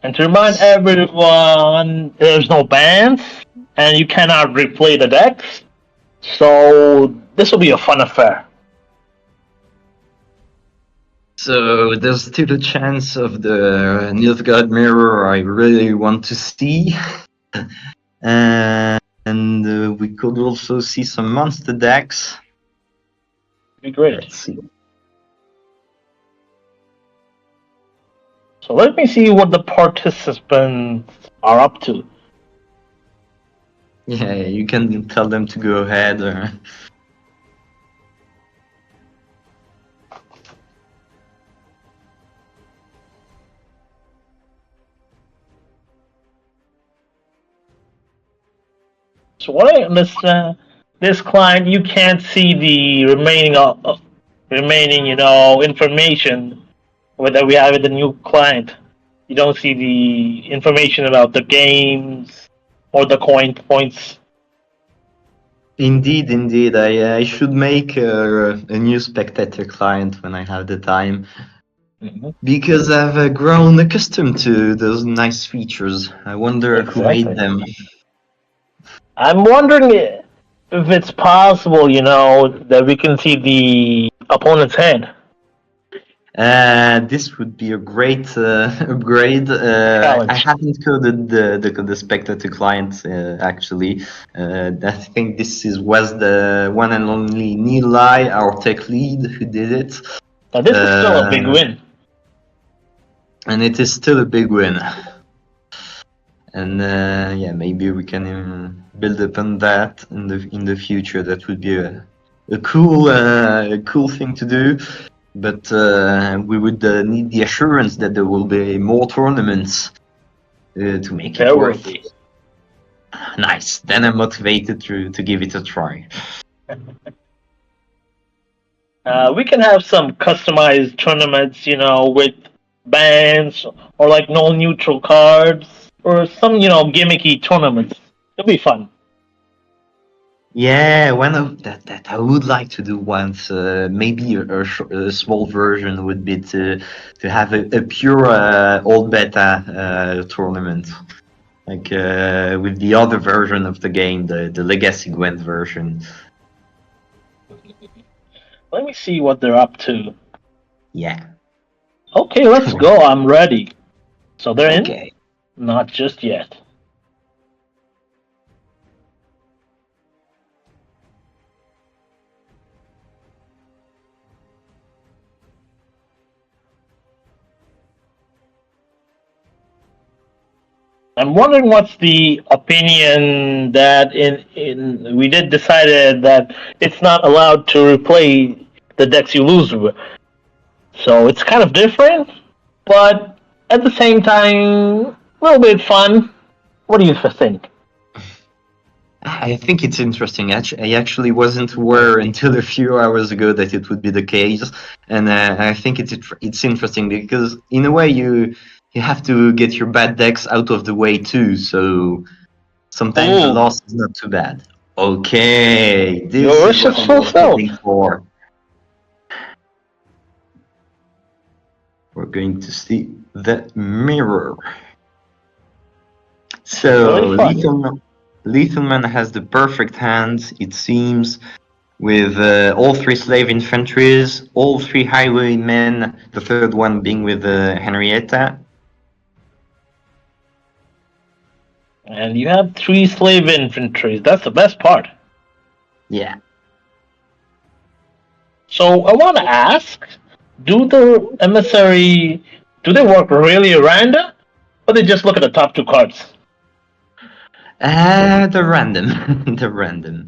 And to remind everyone, there's no bans, and you cannot replay the decks. So this will be a fun affair. So there's still a chance of the Nilfgaard Mirror I really want to see. And we could also see some monster decks. Be great. Let's see. So let me see what the participants are up to. Yeah, you can tell them to go ahead. So what I understand, this client, you can't see the remaining, information whether we have it the new client. You don't see the information about the games or the coin points. Indeed. I should make a new spectator client when I have the time. Mm-hmm. Because I've grown accustomed to those nice features. I wonder who made them. I'm wondering if it's possible, that we can see the opponent's hand. This would be a great upgrade. I haven't coded the spectator client actually. I think this was the one and only Nilai, our tech lead, who did it. Now this is still a big win. And it is still a big win. And maybe we can build upon that in the future. That would be a cool thing to do. But we would need the assurance that there will be more tournaments to make it worth it. Nice. Then I'm motivated to give it a try. We can have some customized tournaments, with bans or like no neutral cards or some, gimmicky tournaments. It'll be fun. Yeah, one of that I would like to do once. Maybe a small version would be to have a pure old beta tournament, like with the other version of the game, the Legacy Gwent version. Let me see what they're up to. Yeah. Okay, let's go. I'm ready. So they're in? Okay. Not just yet. I'm wondering what's the opinion that in we did decided that it's not allowed to replay the decks you lose with. So it's kind of different, but at the same time, a little bit fun. What do you think? I think it's interesting. I actually wasn't aware until a few hours ago that it would be the case, and I think it's interesting because in a way you have to get your bad decks out of the way too. So sometimes the Ooh, loss is not too bad. Okay, your this is wish what is I was fulfilled. hoping for. We're going to see the mirror. Really So fun. Lethal Man has the perfect hand, it seems, with all three slave infantries, all three highwaymen, the third one being with Henrietta. And you have 3 slave infantries. That's the best part. Yeah. So I want to ask, do the emissary, do they work really random? Or they just look at the top 2 cards? The random. The random.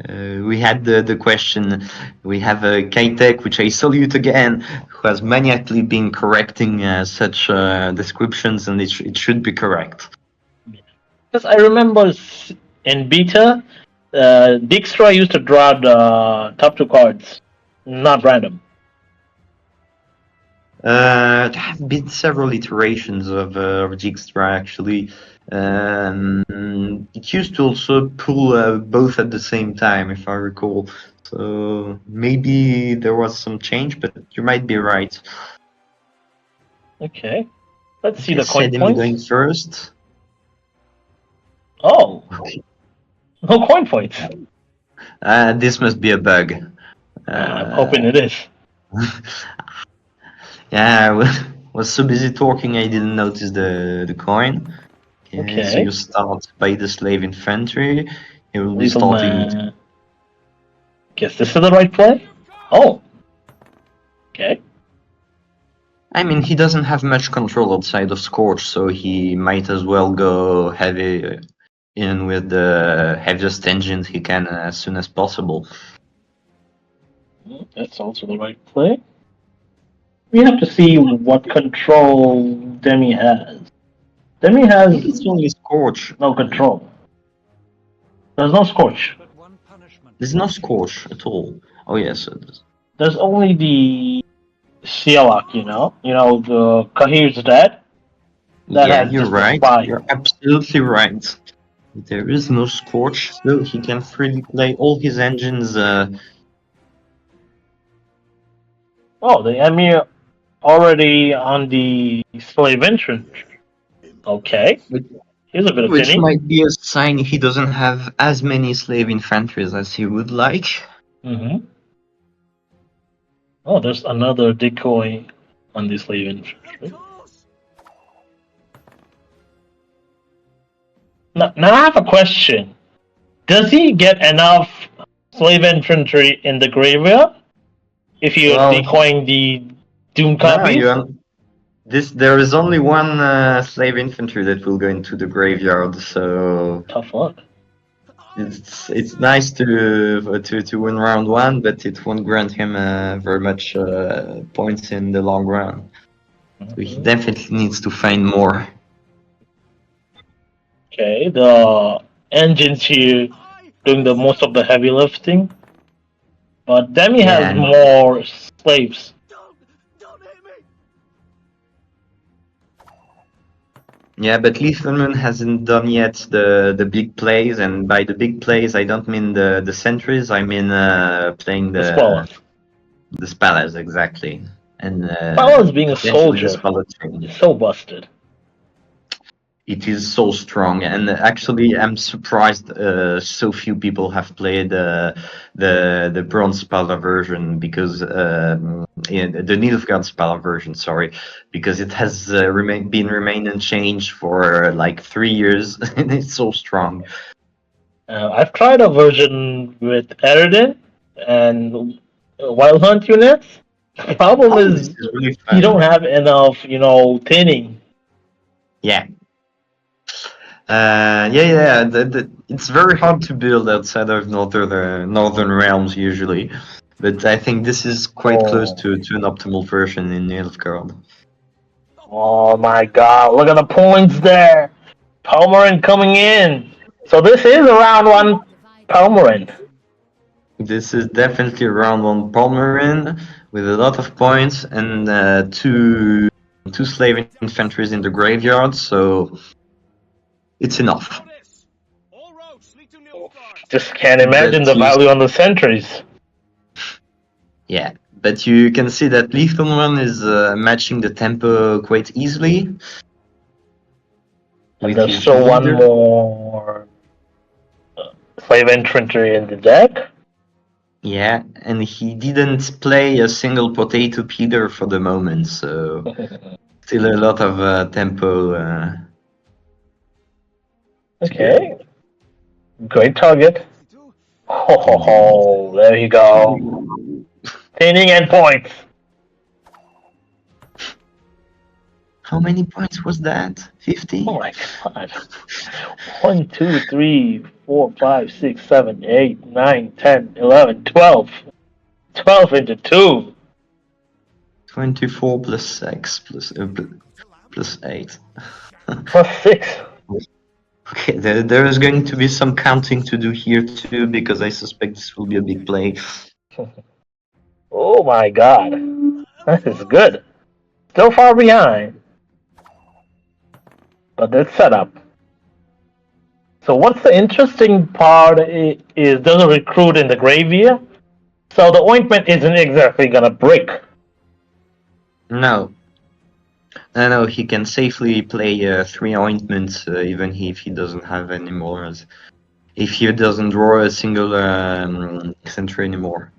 We had the question. We have Kaitek, which I salute again, who has maniacally been correcting such descriptions, and it should be correct. Because I remember in beta, Dijkstra used to draw the top 2 cards, not random. There have been several iterations of Dijkstra actually. It used to also pull both at the same time, if I recall. So maybe there was some change, but you might be right. Okay. Let's see Okay, the coin Sedim points. going first. Oh, Okay. no coin points. This must be a bug. I'm hoping it is. Yeah, was so busy talking I didn't notice the coin. Okay, so Okay. you start by the slave infantry. You will be Lethal starting. Man. Guess this is the right play? Oh. Okay. I mean, he doesn't have much control outside of Scorch, so he might as well go heavy in with the heaviest engines he can as soon as possible. That's also the right play. We have to see what control Demi has. Demi I think has it's only Scorch. no control. There's no Scorch. But one punishment. There's no Scorch at all. Oh yes, There's only the Sialak, you know? You know, the Kahir's dad? That yeah, has you're just a right. spy. You're absolutely right. There is no Scorch, so he can freely play all his engines. Oh, the Emir already on the slave entrance. Okay. Which, Here's a bit of which tinny. might be a sign he doesn't have as many slave infantries as he would like. Mm-hmm. Oh, there's another decoy on the slave infantry. Of course. Now I have a question. Does he get enough slave infantry in the graveyard if you're Well, decoying the Doom no, copies? there is only one slave infantry that will go into the graveyard, so Tough luck. it's nice to win round one, but it won't grant him very much points in the long run. So he definitely needs to find more. Okay, the engines here doing the most of the heavy lifting, but Demi Yeah, has more slaves. Don't hit me. Yeah, but Liefernman hasn't done yet the big plays, and by the big plays, I don't mean the sentries. I mean playing The Spala. the Spallas exactly, and Spala's being a potentially the soldier Spalla too. is so busted. It is so strong, and actually, I'm surprised so few people have played the Bronze Spalla version because the Nilfgaard Spalla version, sorry, because it has been remained unchanged for like 3 years, and it's so strong. I've tried a version with Eridan and Wild Hunt units. The problem Oh, this is is really you fun. don't have enough, thinning. Yeah. Yeah. It's very hard to build outside of northern realms usually, but I think this is quite close Oh. to an optimal version in Nilfgaard. Oh my god, look at the points there! Palmerin coming in! So this is a round one Palmerin. This is definitely round one Palmerin with a lot of points and two slave infantries in the graveyard, so it's enough. Notice! All roads lead to Nilfgaard. Just can't imagine But the value on the sentries. yeah, but you can see that Lethal One is matching the tempo quite easily And with there's his still one leader. more slave infantry in the deck. Yeah, and he didn't play a single potato peeler for the moment, so still a lot of tempo. Okay, great target. 62. Oh, there you go. Thinning and points. How many points was that? 50? Oh my god. 1, 2, 3, 4, 5, 6, 7, 8, 9, 10, 11, 12. 12 into 2. 24 plus 6 plus 8. Plus 6. Okay, there is going to be some counting to do here too, because I suspect this will be a big play. Oh my god. That is good. Still far behind. But it's set up. So what's the interesting part is there's a recruit in the graveyard. So the ointment isn't exactly gonna break. No. No, he can safely play 3 ointments even if he doesn't have any more. If he doesn't draw a single sentry anymore.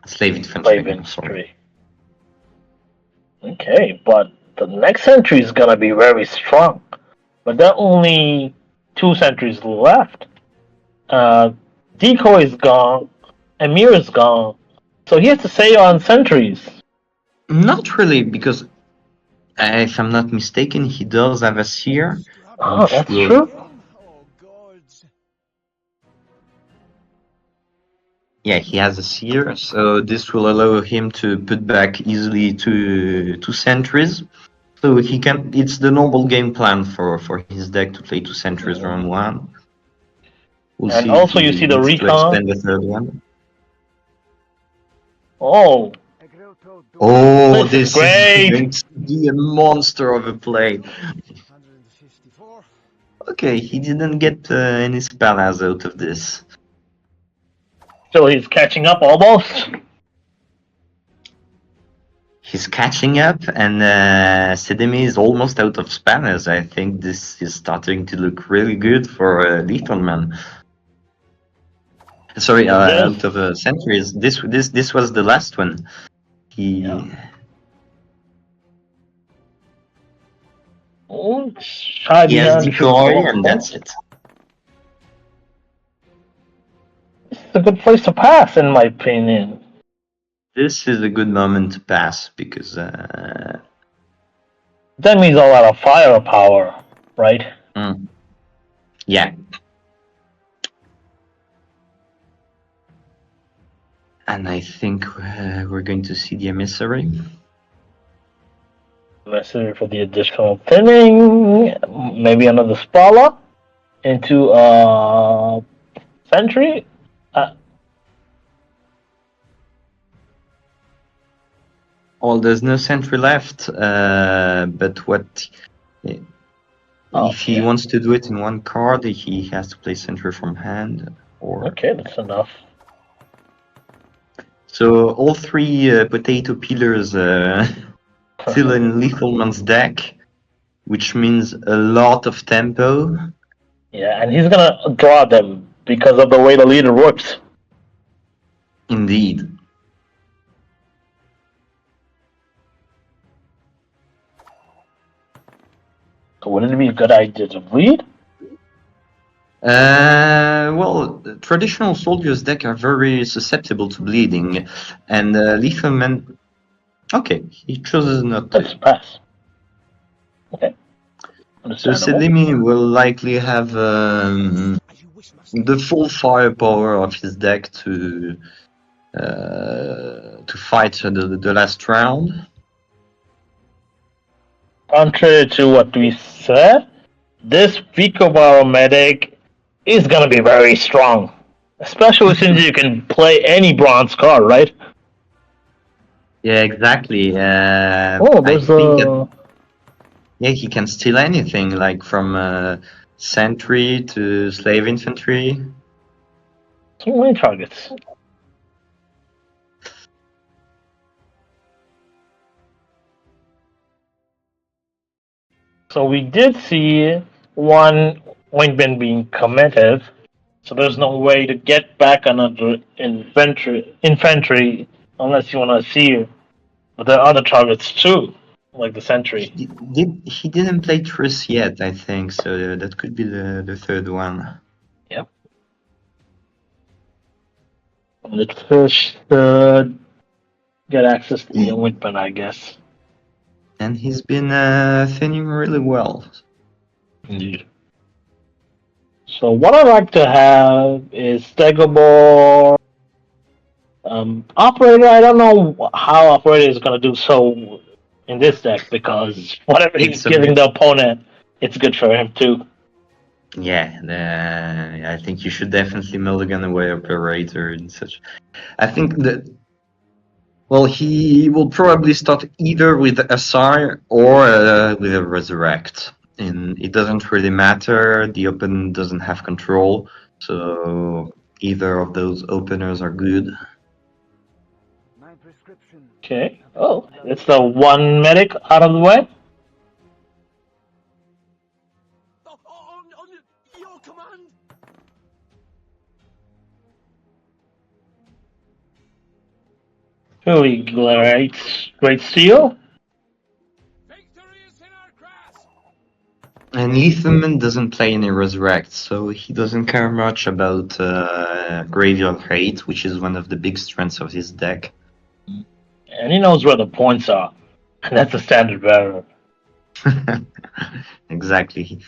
Slave infantry. Slave Sorry. infantry. Okay, but the next sentry is gonna be very strong. But there are only 2 sentries left. Decoy is gone. Emir is gone. So he has to say on sentries. Not really, because if I'm not mistaken, he does have a seer. Oh, that's will- true. Oh, gods. Yeah, he has a seer, so this will allow him to put back easily two sentries. So he can. It's the normal game plan for his deck to play 2 sentries round 1. We'll And see if also he you see the needs to recon. expand the 3rd one. Oh, Oh, this is this is great. going to be a monster of a play. 154. Okay, he didn't get any spells out of this. So he's catching up almost. He's catching up, and Sedemi is almost out of spanners. I think this is starting to look really good for Lethal Man. Sorry, out of sentries. This was the last one. He Oh, shy he has behind decoy, 54. and that's it. It's a good place to pass, in my opinion. This is a good moment to pass because That means a lot of firepower, right? yeah. And I think we're going to see the emissary. Necessary for the additional thinning. Maybe another Spala into a sentry. Well, there's no sentry left, but what Oh, If he yeah. wants to do it in one card, he has to play Sentry from hand. Or Okay, that's enough. so all three potato peelers still in Lethalman's deck, which means a lot of tempo. Yeah, and he's gonna draw them because of the way the leader works. Indeed. So wouldn't it be a good idea to bleed? Well, traditional soldiers deck are very susceptible to bleeding, and Lethalman. Okay, he chooses not Let's to. pass. Okay, So understandable. Selimi will likely have As you wish, master. the full firepower of his deck to fight the last round. Contrary to what we said, this Vico Medic is gonna be very strong. Especially since you can play any bronze card, right? Yeah, exactly. Oh, I there's think that a. yeah, he can steal anything, like from sentry to slave infantry. So many targets. So we did see one ointment being committed, so there's no way to get back another infantry unless you want to see it. But there are other targets too, like the sentry. He didn't play Triss yet, I think, so that could be the third one. Yep. And it first should get access to the ointment, I guess. And he's been thinning really well. Indeed. So what I like to have is Stegobor. Operator, I don't know how Operator is going to do so in this deck because whatever he's It's a giving the opponent, it's good for him too. Yeah, I think you should definitely mulligan away operator and such. I think that well, he will probably start either with a Sire or with a Resurrect. And it doesn't really matter. The opponent doesn't have control, so either of those openers are good. My prescription. Okay. Oh, it's the one medic out of the way. On your command. Really great steal. Victory is in our grasp. And Lethalman doesn't play any Resurrect, so he doesn't care much about Graveyard Hate, which is one of the big strengths of his deck. And he knows where the points are. And that's a standard bearer. Exactly.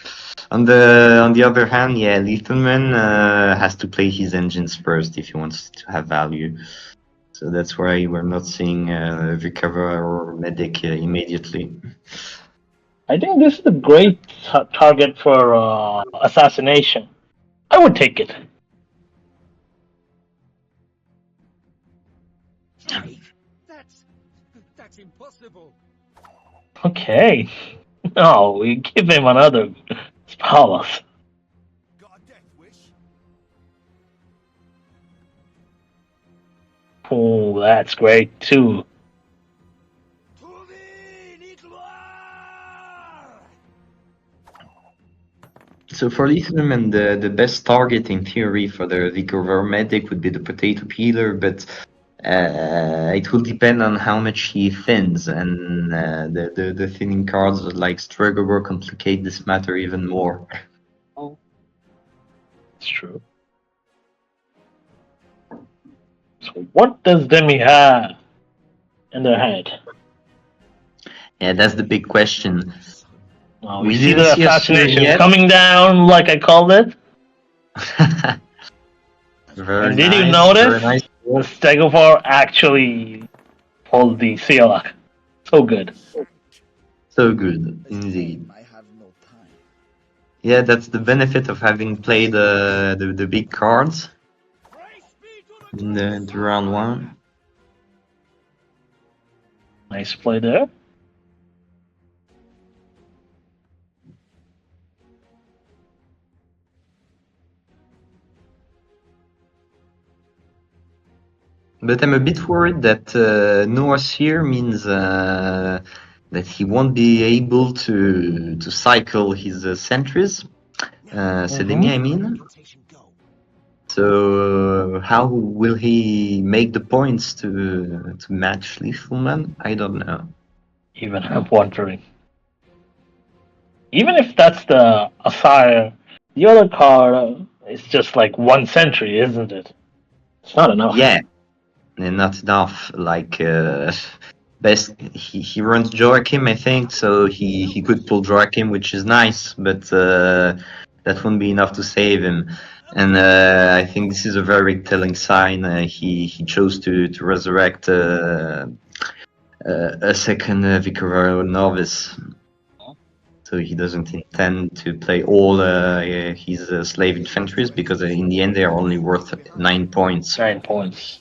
On the other hand, yeah, Lethalman has to play his engines first if he wants to have value. So that's why we're not seeing Recover or Medic immediately. I think this is a great target for assassination. I would take it. Drake. That's impossible. Okay. No, we give him another Spalos. Got a death wish? Oh, that's great too. So for Lethalman, the best target in theory for the Recover Medic would be the Potato Peeler, but it will depend on how much he thins, and the thinning cards like Struggle complicate this matter even more. It's true. So what does Demi have in their hand? Yeah, that's the big question. Well, We we see didn't the see a Seer assassination yet. coming down, like I called it. Very And did nice, you notice very nice. the Stegovar actually pulled the Sealak? So good. So good, indeed. I have no time. Yeah, that's the benefit of having played the big cards in the round one. Nice play there. But I'm a bit worried that Noah's here means that he won't be able to cycle his sentries. Sedemi, I mean. So how will he make the points to match Lethal? I don't know. Even I'm wondering. Even if that's the Asire, the other card is just like 1 century, isn't it? It's not enough. Yeah, not enough. Like best he runs Joachim, I think, so he could pull Joachim, which is nice, but that wouldn't be enough to save him. And I think this is a very telling sign. He chose to resurrect a second Vicar Novice. So he doesn't intend to play all his slave infantries because in the end they are only worth 9 points. 9 points.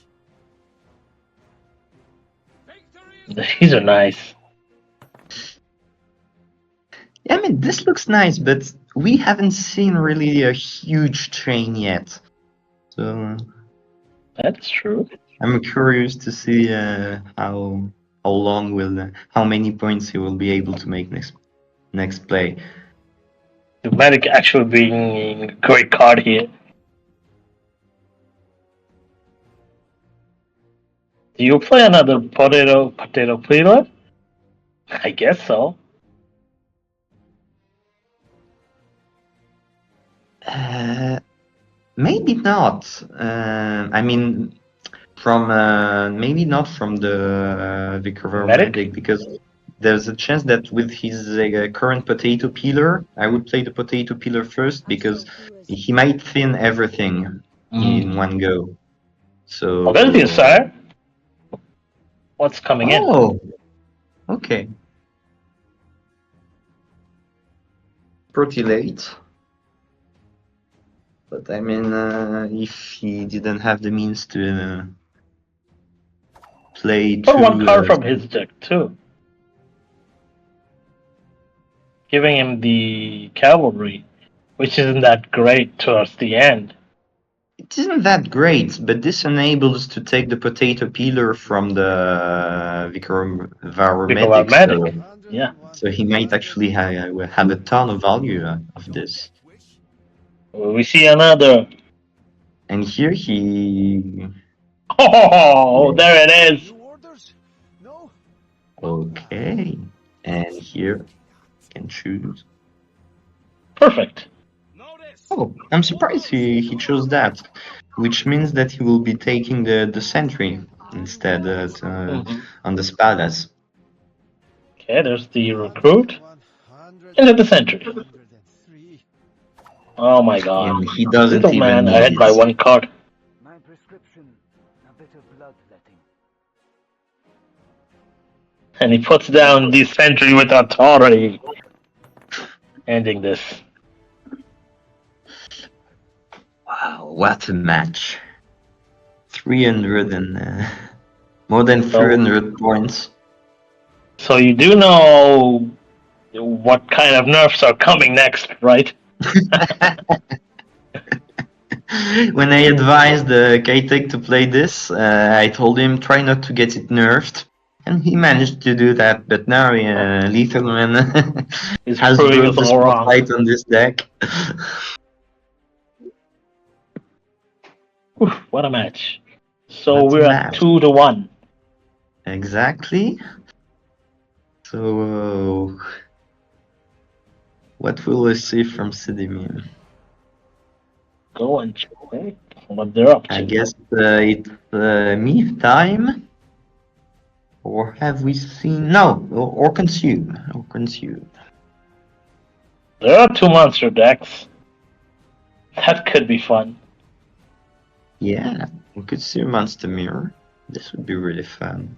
These are nice. Yeah, I mean, this looks nice, but we haven't seen really a huge chain yet. So That's true. I'm curious to see how long will how many points he will be able to make next play. The medic actually being a great card here. Do you play another potato peeler? I guess so. Maybe not. I mean, from maybe not from the Vicar Medic? Medic because there's a chance that with his current potato peeler, I would play the potato peeler first because he might thin everything in one go. So. Oh, there's the Asire. What's coming in? Oh, okay. Pretty late. But I mean, if he didn't have the means to play Put two, one card from his deck too. Giving him the cavalry, which isn't that great towards the end. it isn't that great, but this enables to take the potato peeler from the Vicar Medic, Medic. Yeah. so he might actually have a ton of value of this. We see another. And here he. Oh, there it is. Okay. And here you can choose. Perfect. Oh, I'm surprised he chose that, which means that he will be taking the sentry instead on the spadas. Okay, there's the recruit. And the sentry. Oh my god. And he doesn't Little even man need ahead by it. 1 card. My prescription, a bit of bloodletting. And he puts down the sentry with authority. Ending this. Wow, what a match. 300 and more than 300 points. So you do know what kind of nerfs are coming next, right? When I advised Kaitek to play this, I told him try not to get it nerfed. And he managed to do that, but now Lethal Man has proving brought the us all wrong. spotlight on this deck. Oof, what a match. So What a we're match. at 2-1. Exactly. So, what will we see from Sidimir? Go and check what they're up to. I guess it's me time. Or have we seen? No, or consume. Or consume. There are 2 monster decks. That could be fun. Yeah, we could see a monster mirror. This would be really fun.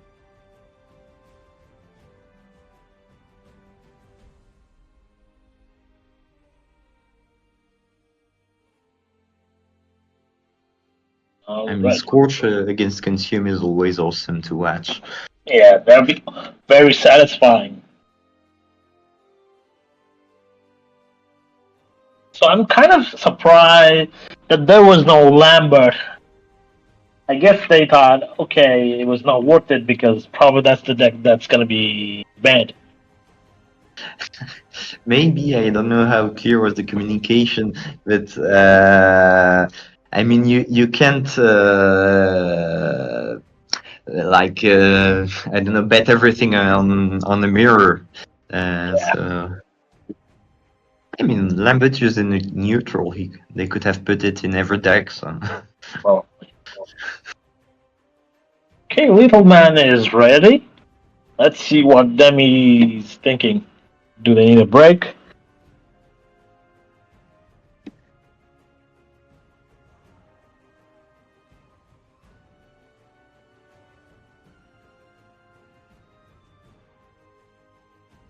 I mean, Scorch against Consume is always awesome to watch. Yeah, that'd be very satisfying. So I'm kind of surprised that there was no Lambert I guess they thought, okay, it was not worth it because probably that's the deck that's gonna be banned. Maybe I don't know how clear was the communication, but I mean you can't I don't know, bet everything on the mirror. So I mean, Lambert used in neutral. They could have put it in every deck. So Well, okay, Little Man is ready. Let's see what Demi's thinking. Do they need a break?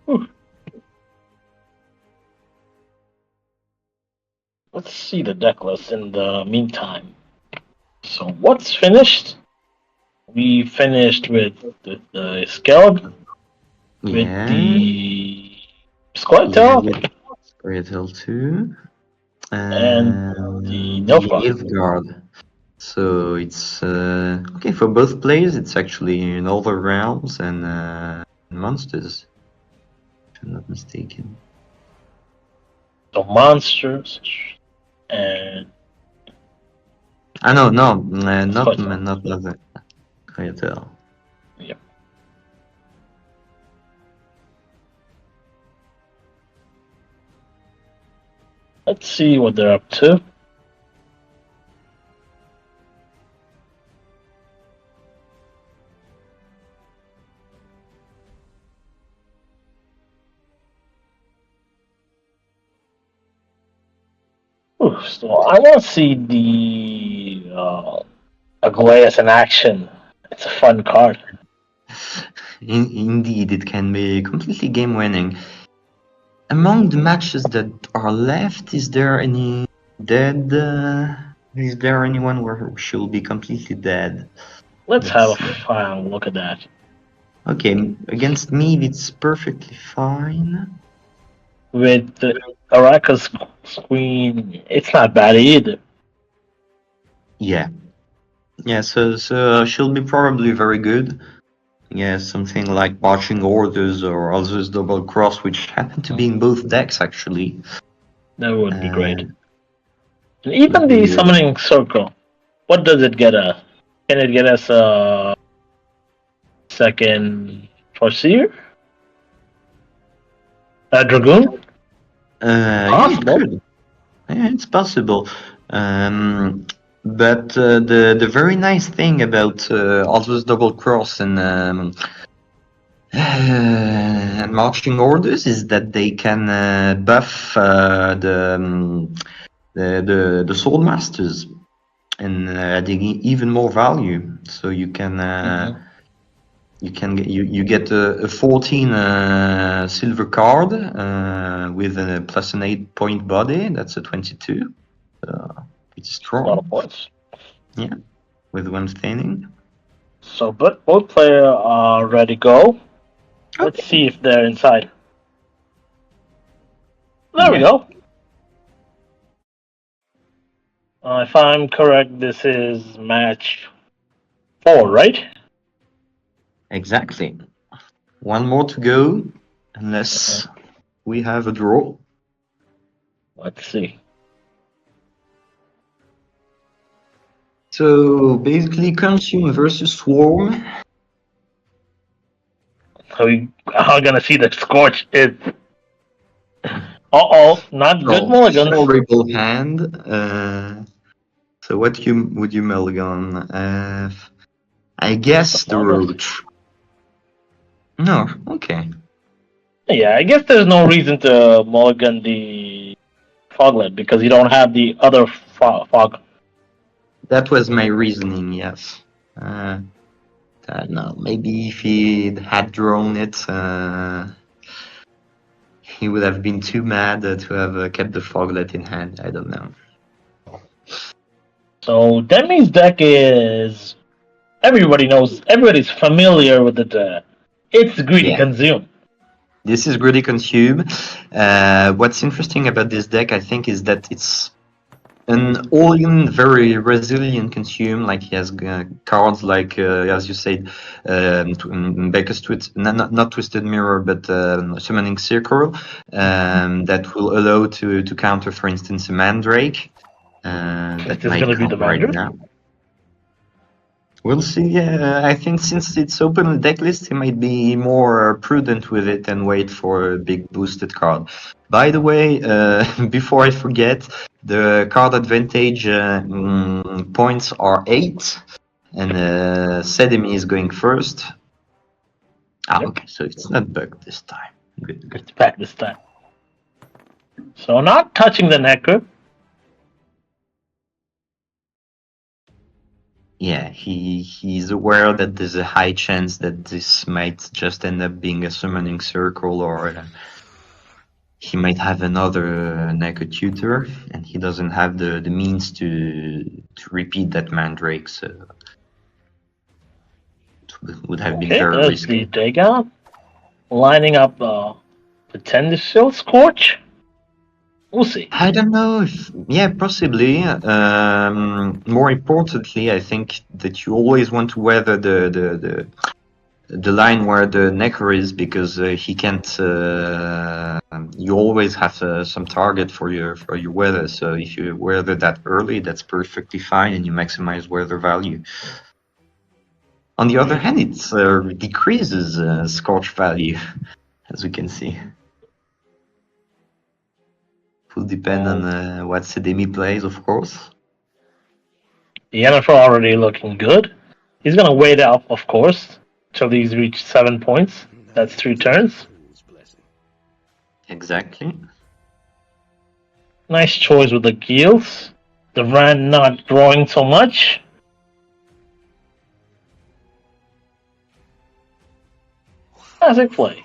Whew. Let's see the deck list in the meantime. So what's finished? We finished with the Skellig, with yeah, the yeah, Squirtle, with Squirtle too, and the the Nilfgaard. Nilfgaard. So it's okay for both players. It's actually in all the realms and monsters, if I'm not mistaken. So monsters and No, not Squirtle. not the Squirtle. Yep. Let's see what they're up to. Ooh, so I want to see the Aglaeus in action. It's a fun card. Indeed, it can be completely game-winning. Among the matches that are left, is there any dead? Is there anyone where she'll be completely dead? Let's Let's have a see. fun look at that. Okay, against me, it's perfectly fine. With the Araka's Queen, it's not bad either. Yeah, yeah. So she'll be probably very good. Yeah, something like marching orders or others double cross, which happen to be in both decks actually. That would be great. Uh, And even would the be summoning circle, what does it get us? Can it get us a second Farseer? A Dragoon? yeah, it Possible. could. Yeah, it's possible. But the very nice thing about all those double cross and marching orders is that they can buff the sword masters and adding even more value. So you can you get a 14 silver card with a plus an 8-point body. That's a 22. It's A lot of strong. points. Yeah, with one staining. So, but both players are ready to go. Let's see if they're inside. There we Yeah. go. If I'm correct, this is match 4, right? Exactly. One more to go, unless we have a draw. Let's see. So basically, Consume versus Swarm. So we are gonna see the Scorch is. Uh-oh, not good mulligans. Horrible hand. So what would you mulligan? I guess the Roach. No, okay. Yeah, I guess there's no reason to mulligan the Foglet because you don't have the other fog. That was my reasoning, yes. No, maybe if he had drawn it, he would have been too mad to have kept the Foglet in hand. I don't know. So Demi's deck is everybody's familiar with it. It's Greedy Yeah. Consume. This is Greedy Consume. What's interesting about this deck, I think, is that it's an all-in, very resilient consume. Like he has cards like, as you said, Becca's not Twisted Mirror, but Summoning Circle, that will allow to counter, for instance, a Mandrake. That This is might gonna be come the right Mandrake? now. We'll see. I think since it's open on the deck list, he might be more prudent with it and wait for a big boosted card. By the way, before I forget, the card advantage points are 8, and Sedemi is going first. Yep. Okay, so it's not bugged this time. Good. It's back this time. So not touching the Necro. Yeah, he's aware that there's a high chance that this might just end up being a summoning circle, or he might have another Neko tutor, and he doesn't have the means to repeat that Mandrake, so it would have been Okay, very there's the risky. takeout. Lining up Pretender Shield Scorch. We'll see. I don't know if, yeah, possibly. More importantly, I think that you always want to weather the line where the Necker is, because he can't. You always have some target for your weather. So if you weather that early, that's perfectly fine, and you maximize weather value. On the other hand, it decreases scorch value, as we can see. Will depend on what Sedemi plays, of course. The NFR already looking good. He's gonna wait out, of course, till he's reached 7 points. That's 3 turns. Exactly. Nice choice with the Gills. The Rand not growing so much. Classic play.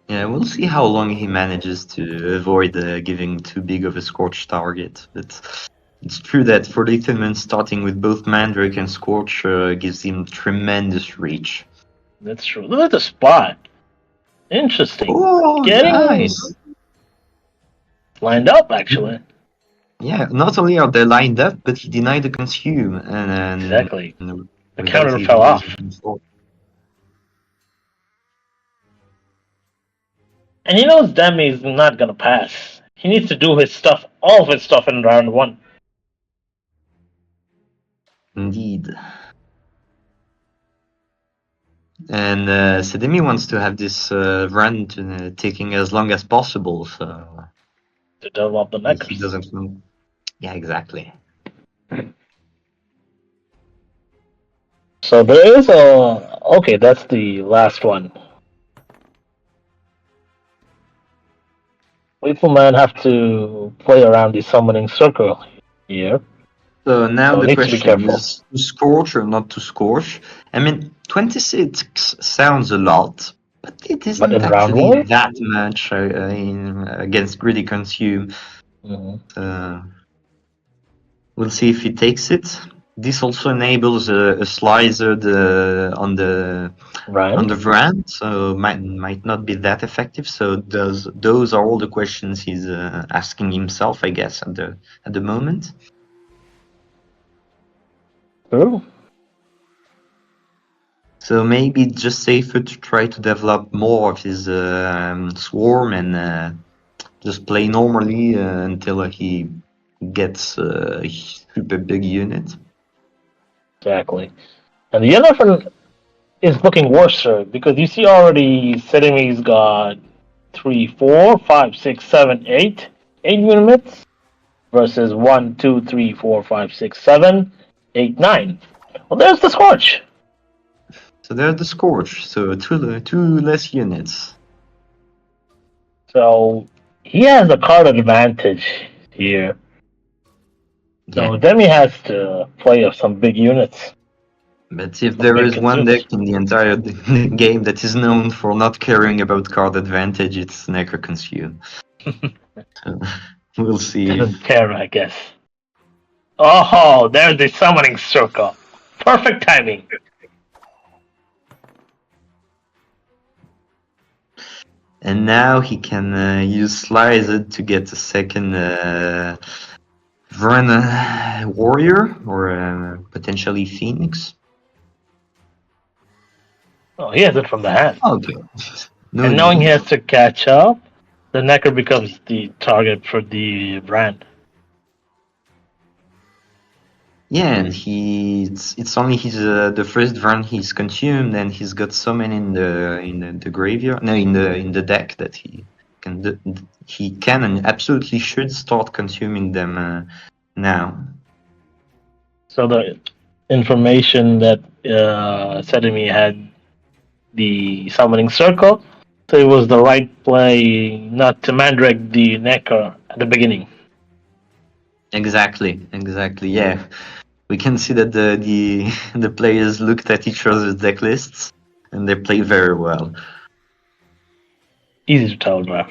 Yeah, we'll see how long he manages to avoid giving too big of a Scorch target. But it's true that for the Lithium, starting with both Mandrake and Scorch gives him tremendous reach. That's true. Look at the spot. Interesting. Oh, Getting nice! lined up, actually. Yeah, not only are they lined up, but he denied the consume. And Exactly. the The result counter is fell always off. before. And he knows Demi is not gonna pass. He needs to do his stuff, all of his stuff in round 1. Indeed. And Sedemi wants to have this run taking as long as possible, so To develop the he neckers. doesn't know. Yeah, exactly. So there is a... Okay, that's the last one. Lethal Man have to play around the summoning circle here. So now So the needs to be question careful. is to scorch or not to scorch. I mean, 26 sounds a lot, but it But isn't in round actually 1? that much against greedy consume. We'll see if he takes it. This also enables a slicer on the Right. Vrand, so might not be that effective. So those are all the questions he's asking himself, I guess, at the moment. True. So maybe it's just safer to try to develop more of his swarm and just play normally until he gets a super big unit. Exactly. And the other one is looking worse, sir, because you see already Sedemi's got 3, 4, 5, 6, 7, 8 units versus 1, 2, 3, 4, 5, 6, 7, 8, 9. Well, there's the Scorch. So there's the Scorch, so two less units. So he has a card advantage here. So Yeah. Demi has to play some big units. But if there is one consumers. deck in the entire game that is known for not caring about card advantage, it's Necro Consume. So, we'll see. Doesn't care, I guess. Oh, there's the summoning circle. Perfect timing. And now he can use Sliced to get a second Vrana warrior or potentially Phoenix. Oh, he has it from the hand. Okay. No And knowing he need. has to catch up, the Necker becomes the target for the brand. Yeah, and it's only his the first run he's consumed, and he's got so many in the graveyard, no, in the deck that he can and absolutely should start consuming them now. So the information that said to me had the summoning circle, so it was the right play not to Mandrake the Necker at the beginning. Exactly. Yeah, we can see that the the players looked at each other's deck lists, and they played very well. Easy to telegraph.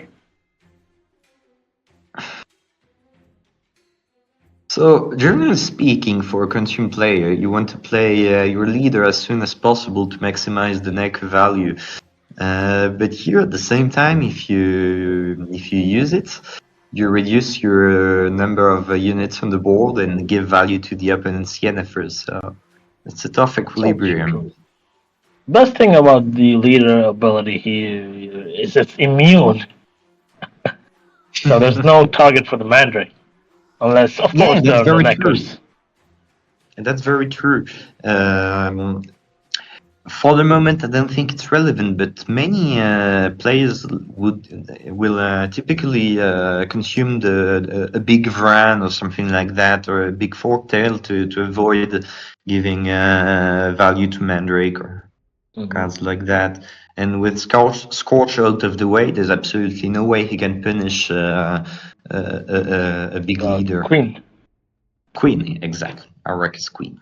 So, generally speaking, for a consume player, you want to play your leader as soon as possible to maximize the neck value. But here, at the same time, if you use it, you reduce your number of units on the board and give value to the opponent's Yennefers. So it's a tough equilibrium. Best thing about the leader ability here is it's immune. So there's no target for the Mandrake. Unless, of Yeah, course, there that's are the very true. Neckers. That's very true. For the moment, I don't think it's relevant, but many players will typically consume a big Vran or something like that, or a big Forktail to avoid giving value to Mandrake or cards like that. And with Scorch out of the way, there's absolutely no way he can punish a big leader. Queen, exactly. Arrakis Queen.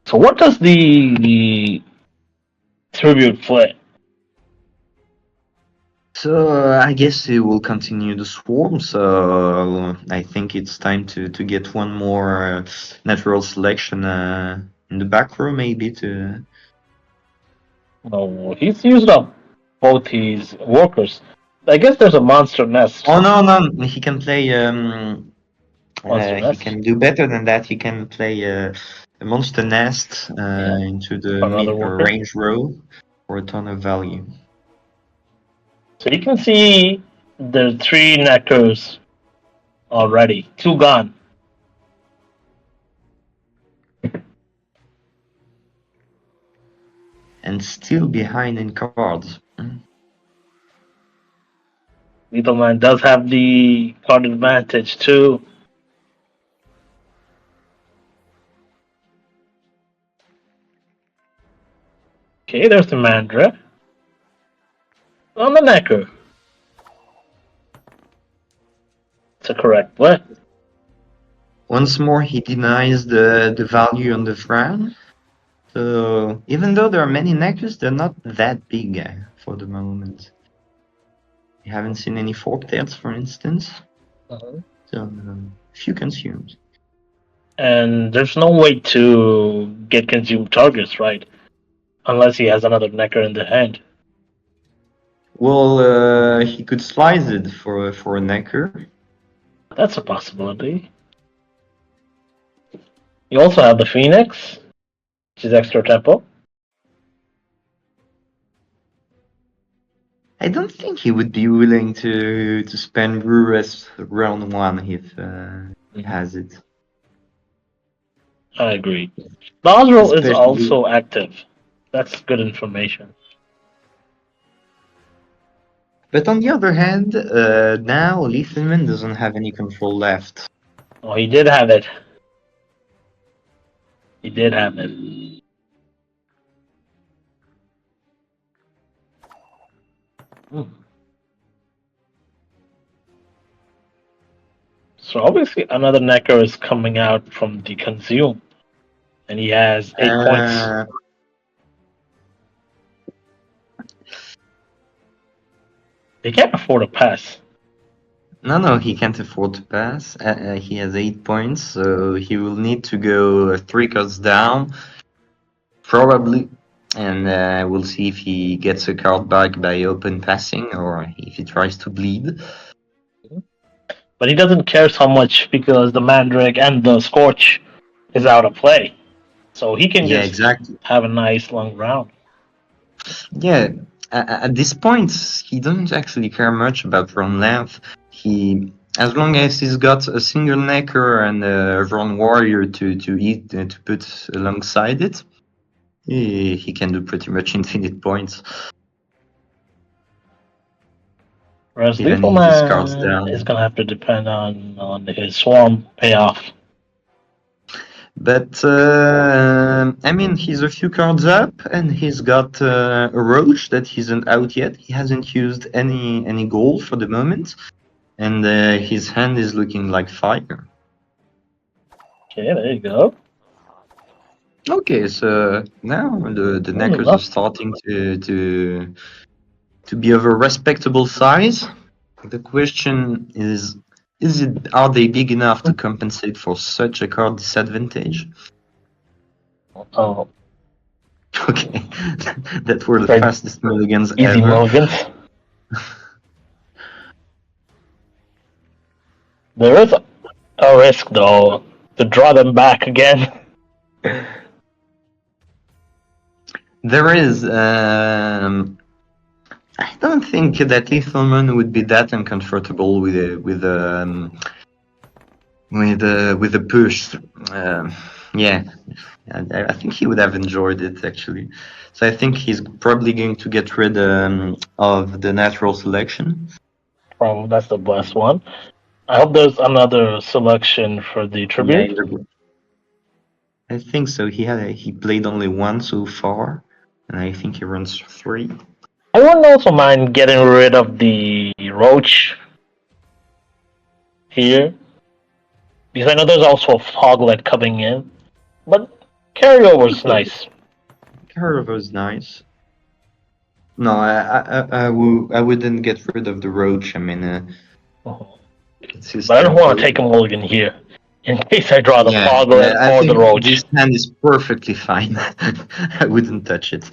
So what does the tribute play? So I guess he will continue the swarm. So I think it's time to get one more natural selection in the back row, maybe to. No, he's used up both his workers. I guess there's a monster nest. Oh no! He can play. Monster He nest. can do better than that. He can play a monster nest into the Another mid or worker. range row for a ton of value. So you can see there's 3 Neckers already. 2 gone. And still behind in cards. Lethal Man does have the card advantage too. Okay, there's the Mandra. On the Necker. It's a correct play. Once more, he denies the value on the Fran. So even though there are many Neckers, they're not that big for the moment. We haven't seen any Forktails, for instance. So few consumed. And there's no way to get consumed targets, right? Unless he has another Necker in the hand. Well, he could slice it for a Necker. That's a possibility. You also have the Phoenix, which is extra tempo. I don't think he would be willing to spend Ruras round 1 if he has it. I agree. Basral is Especially- also active. That's good information. But on the other hand, now Lethalman doesn't have any control left. Oh, he did have it. He did have it. So obviously another Necker is coming out from the consume. And he has 8 points. They can't afford a pass. No, he can't afford to pass. He has 8 points, so he will need to go 3 cards down. Probably. And we'll see if he gets a card back by open passing or if he tries to bleed. But he doesn't care so much because the Mandrake and the Scorch is out of play. So he can Yeah, just exactly. have a nice long round. Yeah, at this point, he doesn't actually care much about run length. As long as he's got a single necker and a run warrior to put alongside it, he can do pretty much infinite points. Whereas Even Lethal if his cards Man down. is going to have to depend on his Swarm payoff. But I mean, he's a few cards up, and he's got a Roach that isn't out yet. He hasn't used any gold for the moment, and his hand is looking like fire. Okay, there you go. Okay, so now the neckers are starting to be of a respectable size. The question is are they big enough to compensate for such a card disadvantage? Oh, Okay, that were the Right. fastest mulligans easy ever. mulligans. There is a risk, though, to draw them back again. There is. I don't think that Ethelman would be that uncomfortable with a push. Yeah, I think he would have enjoyed it actually. So I think he's probably going to get rid of the natural selection. Probably that's the best one. I hope there's another selection for the Yeah, tribute. I think so. He played only one so far, and I think he runs 3. I wouldn't also mind getting rid of the Roach here. Because I know there's also a Foglet coming in. But carryover's nice. Caravo's nice. No, I wouldn't get rid of the Roach. I mean, it's his But I don't want tempo. to take a mulligan here. In case I draw the Yeah, Foglet I or think the Roach. this hand is perfectly fine. I wouldn't touch it.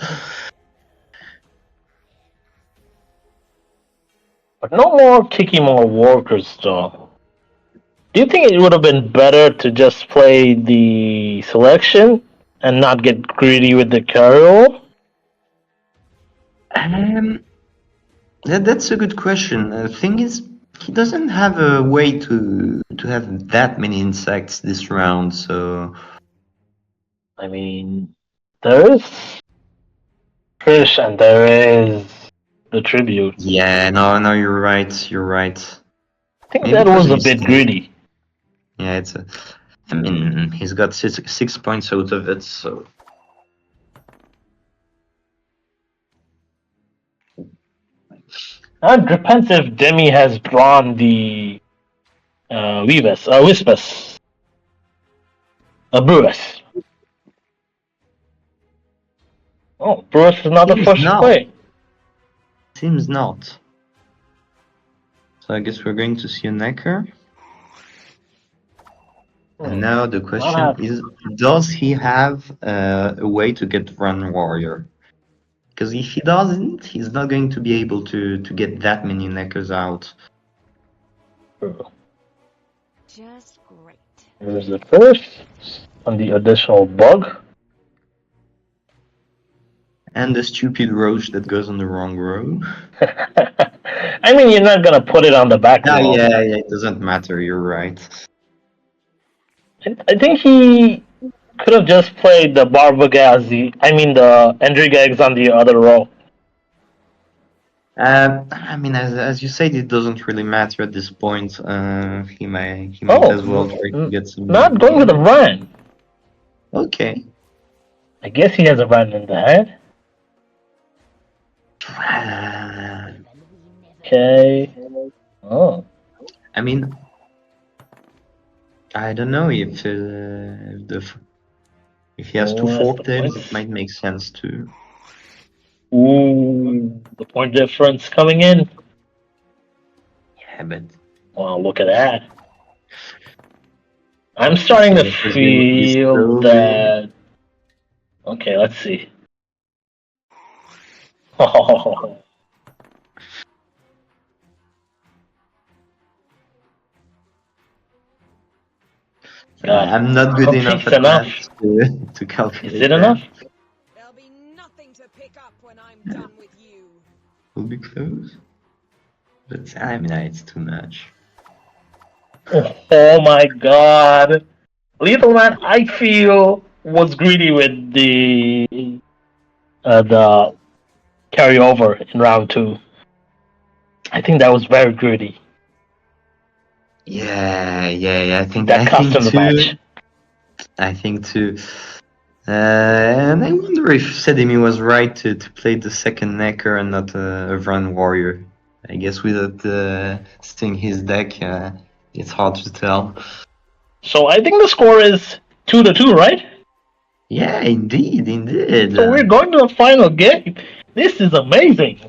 But no more kicking more workers, though. Do you think it would have been better to just play the selection and not get greedy with the carryover? That's a good question. The thing is, he doesn't have a way to have that many insects this round, so I mean, there is Fish and there is the tribute. yeah, no, you're right. You're right. I think Maybe that it was was a a bit mistake. greedy. Yeah, I mean, he's got 6 points out of it, so. It depends if Demi has drawn the Wispus. Brewis. Oh, Brewis is not the Seems first not. play. Seems not. So I guess we're going to see a necker. And now the question is, does he have a way to get Run Warrior? Because if he doesn't, he's not going to be able to get that many neckers out. Just great. There's the first on the additional bug. And the stupid roach that goes on the wrong row. I mean, you're not gonna put it on the back row. Yeah, it doesn't matter, you're right. I think he could have just played the the Endrigags on the other row. I mean, as you said, it doesn't really matter at this point. He might as well try to get some. Not going with a run. Okay. I guess he has a run in the head. Okay. Oh. I mean, I don't know if he has 2 fork tails, it might make sense too. Ooh, the point difference coming in. Yeah, but Wow, look at that. I'm starting to feel that. Okay, let's see. Oh, God. I'm not good Okay, enough it's at enough. math to Is it calculate enough? that. There'll be nothing to pick up when I'm done with you. Will be close. But I mean, it's too much. Oh my God. Little Man, I feel, was greedy with the carryover in round two. I think that was very greedy. Yeah. That I cost think him the match. too. I think too. And I wonder if Sedimi was right to play the second Necker and not a Run Warrior. I guess without seeing his deck, it's hard to tell. So I think the score is 2-2, right? Yeah, indeed. So we're going to the final game. This is amazing.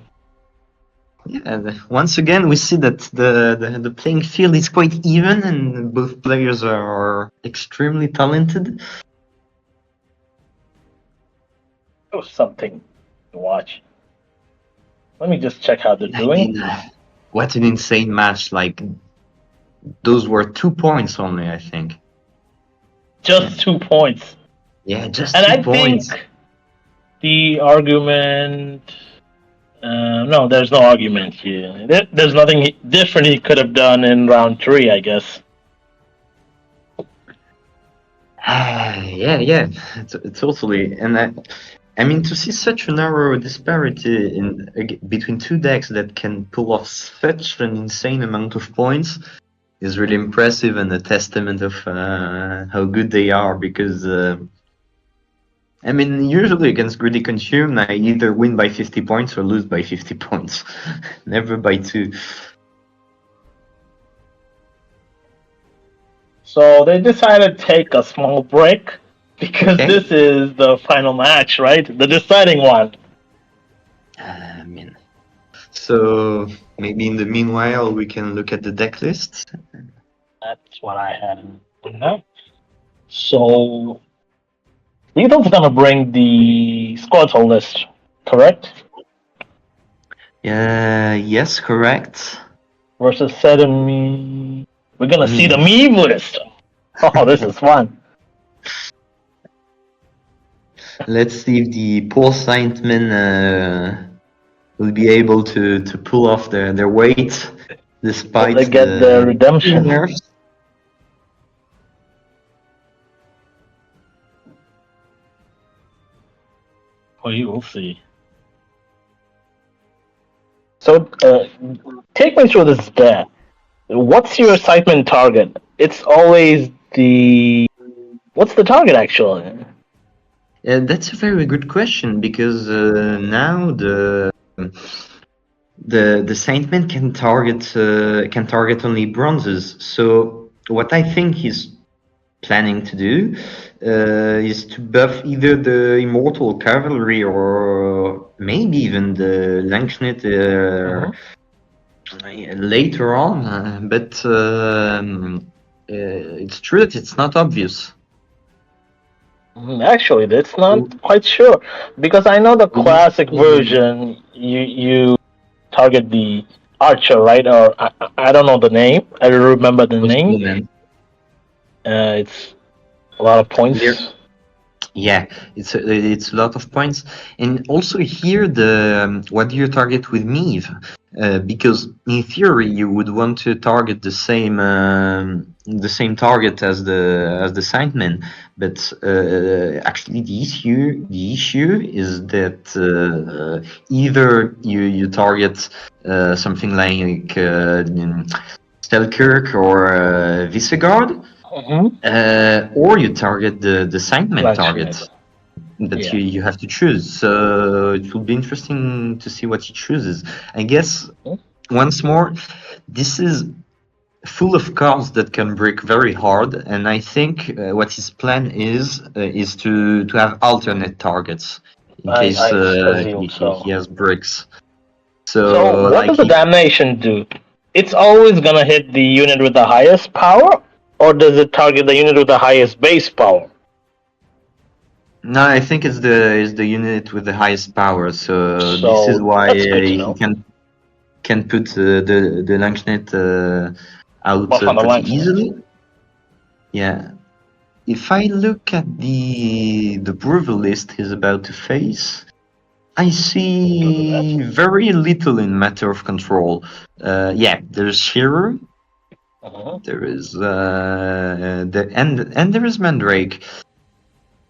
Yeah, once again, we see that the playing field is quite even and both players are extremely talented. Oh, something to watch. Let me just check how they're I doing. mean, what an insane match. Like, those were 2 points only, I think. Just 2 points. Yeah, just And 2 points. think the argument. No, there's no argument here. There's nothing different he could have done in round three, I guess. Yeah, totally. And I mean, to see such a narrow disparity between two decks that can pull off such an insane amount of points is really impressive and a testament of how good they are. Because I mean, usually against Greedy Consume, I either win by 50 points or lose by 50 points, never by 2. So they decided to take a small break because Okay. this is the final match, right? The deciding one. I mean, so maybe in the meanwhile we can look at the deck list. That's what I had in mind. So Lethal's gonna bring the skeletal list, correct? Yes, correct. Versus Sedemi. We're gonna see the Me. meme list. Oh, this is fun. Let's see if the poor Saintmen will be able to pull off their weight despite They get the redemption. nerfs. Well, you will see. So, take me through this deck. What's your excitement target? It's always the. What's the target actually? That's a very good question because now the Saintman can target only bronzes. So what I think he's planning to do is to buff either the Immortal Cavalry or maybe even the Langschnitt later on. But it's true that it's not obvious. Actually, that's not quite sure because I know the classic version. You target the archer, right? Or I don't know the name. I don't remember the name. It's a lot of points. Yeah, it's a lot of points, and also here what do you target with Meve? Because in theory you would want to target the same target as the Saintman, but actually the issue is that either you target something like Stelkirk or Visegrad. Or you target the Saintman target that you have to choose. So it will be interesting to see what he chooses. I guess once more, this is full of cards that can break very hard, and I think what his plan is to have alternate targets in case he has bricks. So what does the damnation do? It's always gonna hit the unit with the highest power, or does it target the unit with the highest base power? No, I think it's the unit with the highest power. So this is So why that's good to he know. can put the Langsnet out Buff on the pretty Langsmith. easily. Yeah. If I look at the Brutal list he's about to face, I see very little in matter of control. Yeah, there's Shearer, there is and there is Mandrake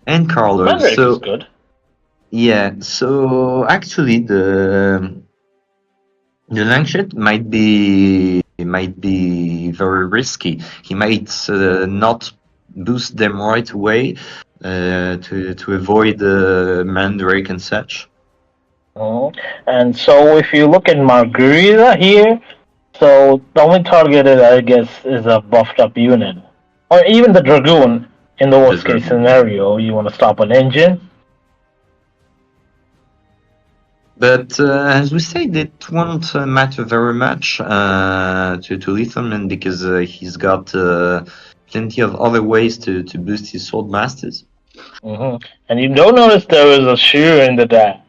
and Carlos. Mandrake is So good. yeah, so actually the Lanchet might be very risky. He might not boost them right away to avoid the Mandrake and such. Mhm. And so if you look at Margarita here, so the only targeted, I guess, is a buffed up unit. Or even the Dragoon in the worst case scenario. You want to stop an engine. But as we said, it won't matter very much to Lithuanian because he's got plenty of other ways to boost his sword masters. And you don't notice there is a shear in the deck.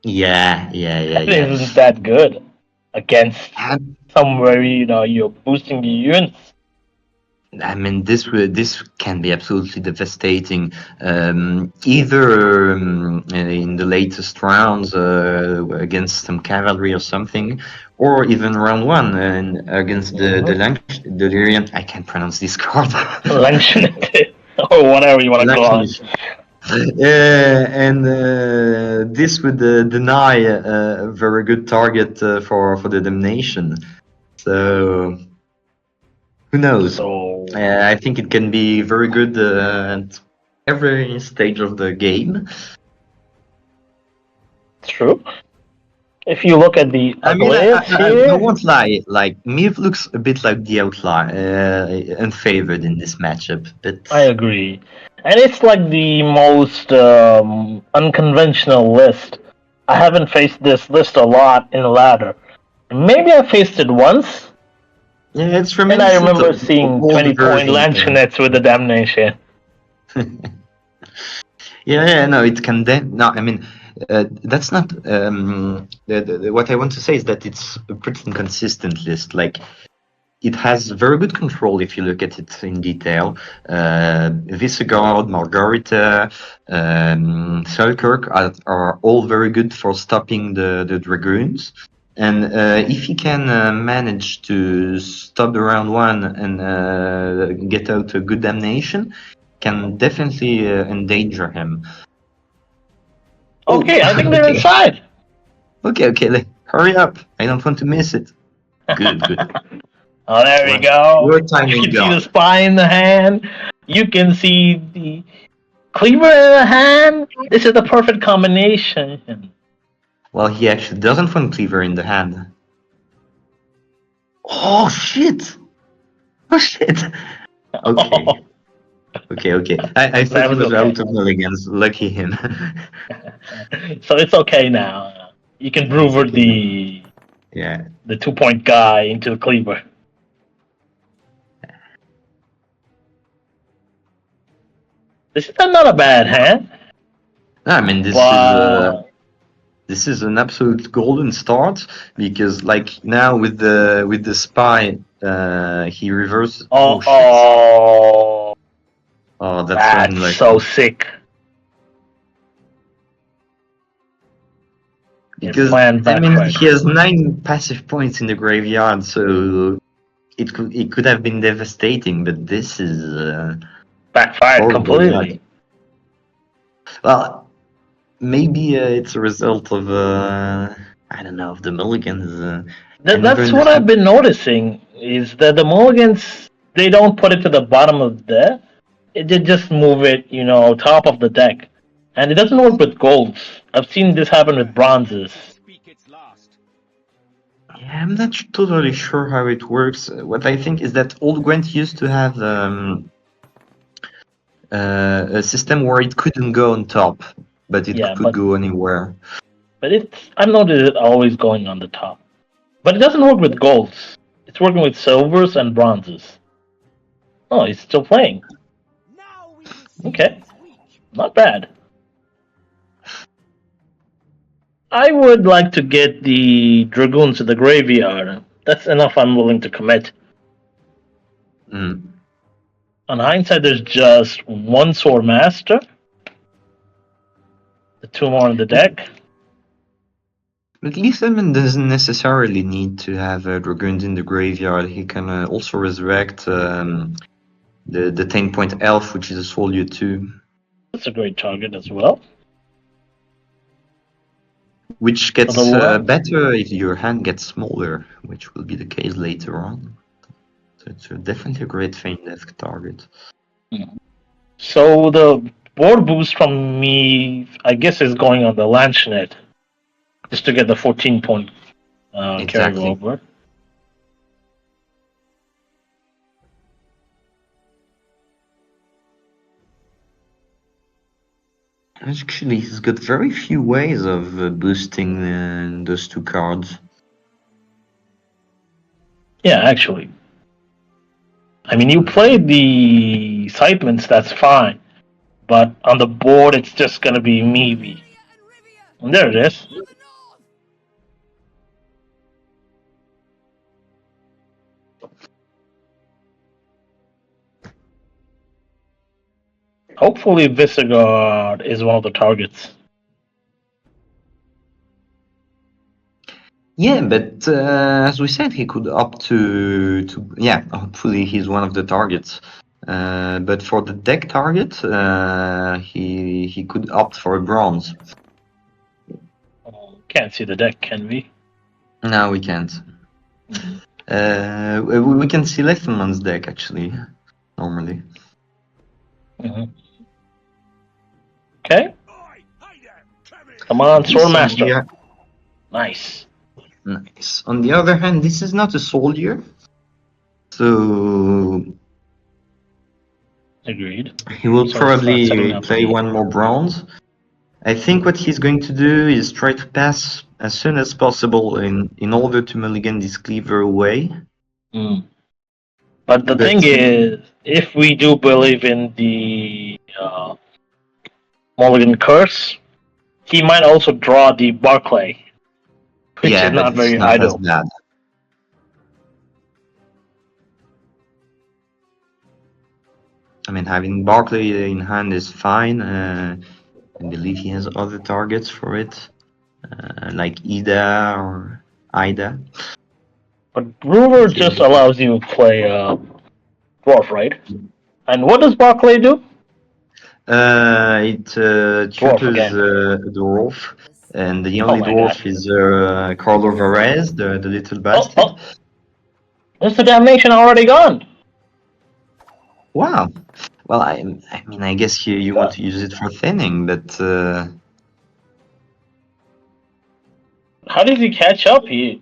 Yeah. That isn't that good against And, somewhere, you're boosting the units. I mean, this can be absolutely devastating. Either in the latest rounds against some cavalry or something, or even round one and against the Lyrian. I can't pronounce this card. Langshanite, or whatever you want to call it. And this would deny a very good target for the damnation. So who knows? So I think it can be very good at every stage of the game. it's true. If you look at the I mean, outlets I here, won't lie. Like Miv looks a bit like the outlier, unfavored in this matchup. But I agree. And it's like the most unconventional list. I haven't faced this list a lot in the ladder. Maybe I faced it once, yeah, it's and I reminiscent remember of seeing old 20-point versions. Lanchanets with the damnation. Yeah, no, it can. No, I mean, that's not. What I want to say is that it's a pretty inconsistent list. Like, it has very good control if you look at it in detail. Visegrad, Margarita, Selkirk are all very good for stopping the dragoons. And if he can manage to stop the round one and get out a good damnation, can definitely endanger him. Okay, I think they're okay. inside. Okay, hurry up. I don't want to miss it. Good. Oh, there we go. Your time You is can see gone. the spy in the hand. You can see the cleaver in the hand. This is the perfect combination. Well, he actually doesn't want cleaver in the hand. Oh shit! Okay. Okay. I thought That he was was okay. out of mulligans. Lucky him. So it's okay now. You can brewer the Yeah. 2-point guy into the cleaver. This is not a bad hand. I mean, this is an absolute golden start because, like, now with the spy, he reverses. Oh shit! Oh, that's unlucky. so sick. Because I mean, he has 9 passive points in the graveyard, so it could have been devastating. But this is backfired completely. Well, maybe it's a result of I don't know, of the mulligans. That's what I've been noticing is that the mulligans, they don't put it to the bottom of the deck. They just move it, top of the deck. And it doesn't work with golds. I've seen this happen with bronzes. Yeah, I'm not totally sure how it works. What I think is that old Gwent used to have a system where it couldn't go on top, but it could go anywhere. But I've noticed it always going on the top. But it doesn't work with golds. It's working with silvers and bronzes. Oh, he's still playing. Okay. Not bad. I would like to get the Dragoons to the graveyard. That's enough I'm willing to commit. Mm. On hindsight, there's just one Sword Master. The two more in the deck. But Letherman doesn't necessarily need to have Dragoons in the graveyard. He can also resurrect the 10-point elf, which is a soldier too. That's a great target as well. Which gets Otherwise- better if your hand gets smaller, which will be the case later on. So it's definitely a great Feint Death target. So the board boost from me, I guess, is going on the Lanchnet. Just to get the 14-point carry Exactly. over. Actually, he's got very few ways of boosting those two cards. Yeah, actually. I mean, you play the Sightlings, that's fine. But on the board, it's just going to be maybe. And there it is. Hopefully, Visigoth is one of the targets. Yeah, but as we said, he could opt to yeah. Hopefully, he's one of the targets. But for the deck target, he could opt for a bronze. Can't see the deck, can we? No, we can't. We can see Leftenman's deck actually, normally. Okay. Oi, hey there, come here. Come on, This, Swordmaster. yeah, Nice. nice. On the other hand, this is not a soldier, so Agreed. he will So it's not setting probably up play the- one more bronze. I think what he's going to do is try to pass as soon as possible in order to mulligan this cleaver away. But the But- thing is, if we do believe in the Mulligan Curse, he might also draw the Barclay, which yeah, is but not it's very not as idle. bad. I mean, having Barclay in hand is fine. I believe he has other targets for it, like Ida or Ida. But Ruler just allows you to play Dwarf, right? And what does Barclay do? It tutors again. a dwarf, and the only my dwarf God. is Carlo Varese, the little bastard. Oh, is the damnation already gone? Wow. Well, I mean, I guess you want to use it for thinning, but How did he catch up? He,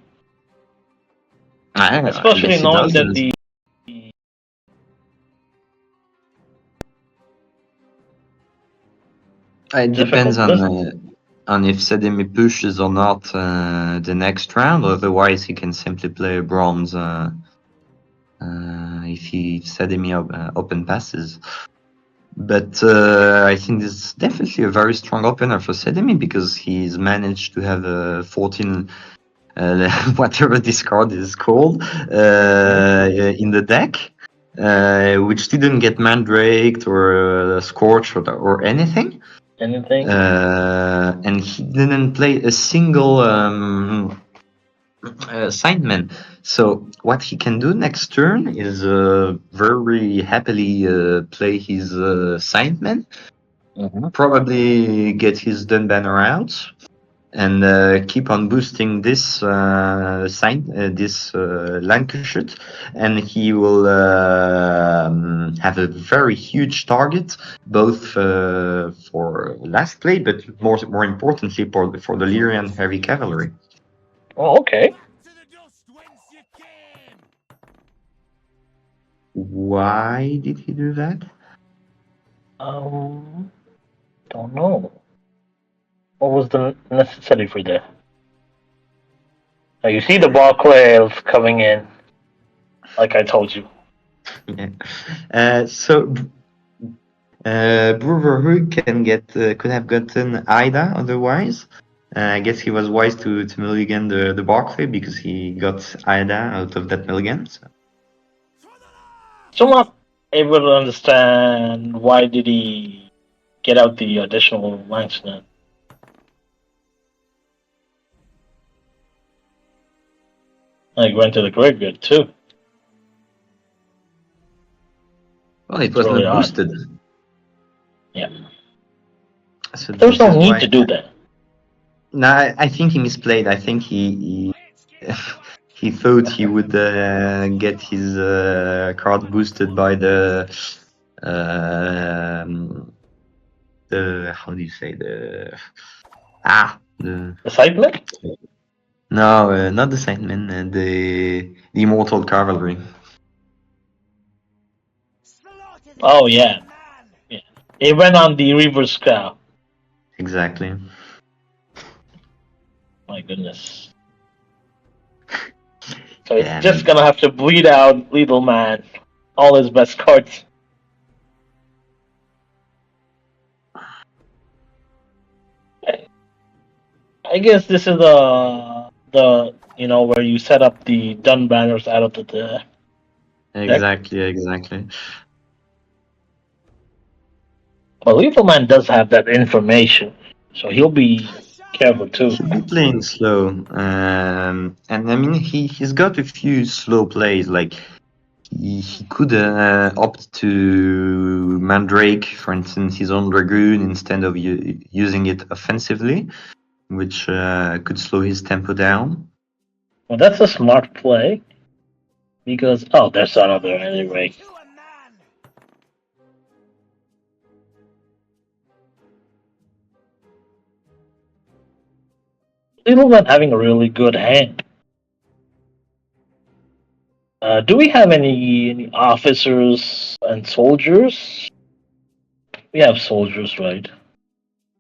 I don't know, I especially guess he knowing that doesn't. the It depends difficult on if Sedemi pushes or not the next round. Otherwise, he can simply play a bronze if Sedemi open passes. But I think this is definitely a very strong opener for Sedemi because he's managed to have a 14, whatever this card is called, in the deck, which didn't get mandraked or scorched or anything. anything. And he didn't play a single Sandman. So what he can do next turn is very happily play his Sandman, probably get his Dunbanner out, and keep on boosting this Lancashire, and he will have a very huge target, both for last play, but more importantly for the Lyrian heavy cavalry. Oh, okay. To the dust whence you came. Why did he do that? Don't know. What was the necessity for that? Now you see the Barclays coming in, like I told you. Yeah. So Brotherhood could have gotten Ida otherwise. I guess he was wise to mulligan the Barclay because he got Ida out of that mulligan. So. So I'm not able to understand why did he get out the additional lines then. Like went to the graveyard too. Well, it It's was really not odd. boosted. Yeah. So There's this no is need why. to do that. No, I think he misplayed. I think he he thought he would get his card boosted by the how do you say the the Excitement? no not the Sandman the Immortal Cavalry. Oh yeah. Yeah. It went on the reverse cow. Exactly. My goodness. So it's Yeah, just gonna have to bleed out Little Man. All his best cards. I guess this is the where you set up the dun banners out of the exactly. But Lethal Man does have that information, so he'll be careful too. He'll be playing slow, and I mean he's got a few slow plays. Like he could opt to Mandrake, for instance, his own Dragoon instead of using it offensively, which could slow his tempo down. Well, that's a smart play because there's another anyway. Lethal Man having a really good hand. Do we have any officers and soldiers? We have soldiers, right?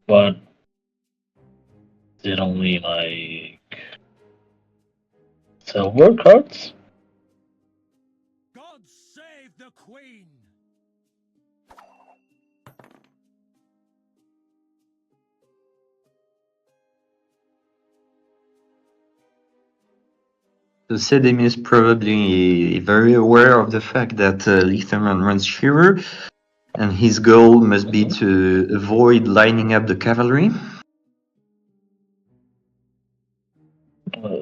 But is it only like silver cards? God save the Queen! So Sedem is probably very aware of the fact that Letherman runs Shearer, and his goal must be to avoid lining up the cavalry.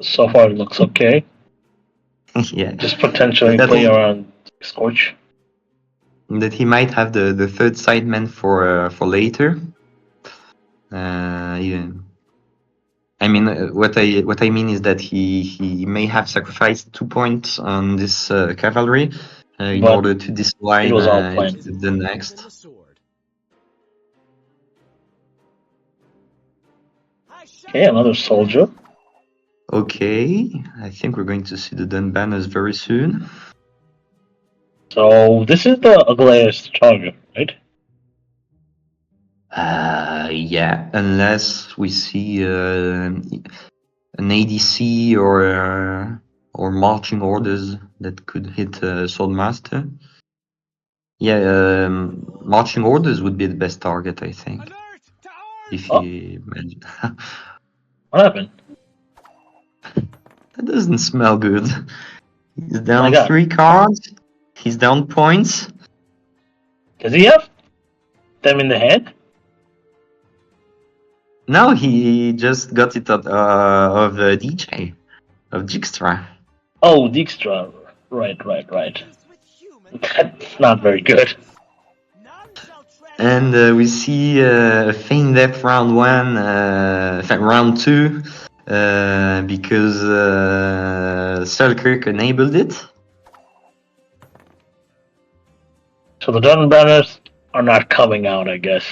So far, it looks okay. Yeah. Just potentially That play will- around Scorch. That he might have the third sideman for later. Yeah. I mean, what I mean is that he may have sacrificed 2 points on this cavalry in But order to disalign it was all planned. the next. Okay, another soldier. Okay, I think we're going to see the dun banners very soon. So this is the ugliest target, right? Yeah, unless we see an ADC or marching orders that could hit Swordmaster. Yeah, marching orders would be the best target, I think. If he What happened? That doesn't smell good. He's My down God. 3 cards. He's down points. Does he have them in the hand? No, he just got it of DJ, of Jigstra. Oh, Dijkstra. Right. That's not very good. And we see Feign Death round 1, in fact round 2, because Selkirk enabled it. So the Dun Banners are not coming out, I guess.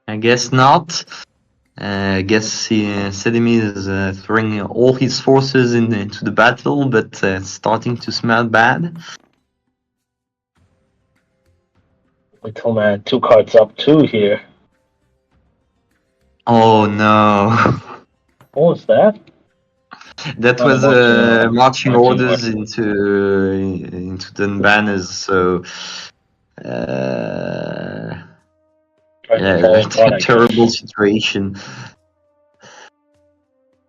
I guess not. I guess Sedimi is throwing all his forces into the battle, but starting to smell bad. Little Man, 2 cards up, 2 here. Oh no. What was that? That Oh, was marching marching orders. orders into the banners. So Trying to Yeah, fall it's apart, a I terrible guess. situation.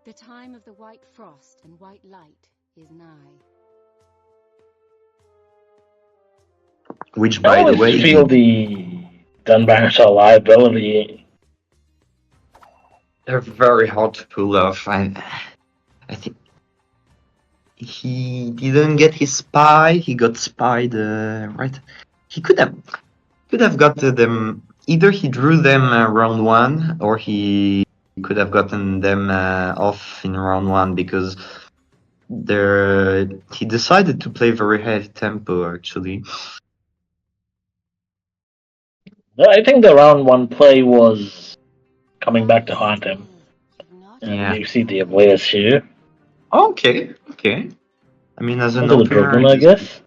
The time of the white frost and white light is nigh. Which, I by the always way, feel the Dunbanners are a liability. they're very hard to pull off. I think he didn't get his spy. He got spied, right? He could have got them. Either he drew them round one, or he could have gotten them off in round one because he decided to play very heavy tempo actually. I think the round one play was coming back to haunt him. And Yeah. you see the Ablaze here. Okay. I mean, as an Into the opener, Brooklyn, I guess.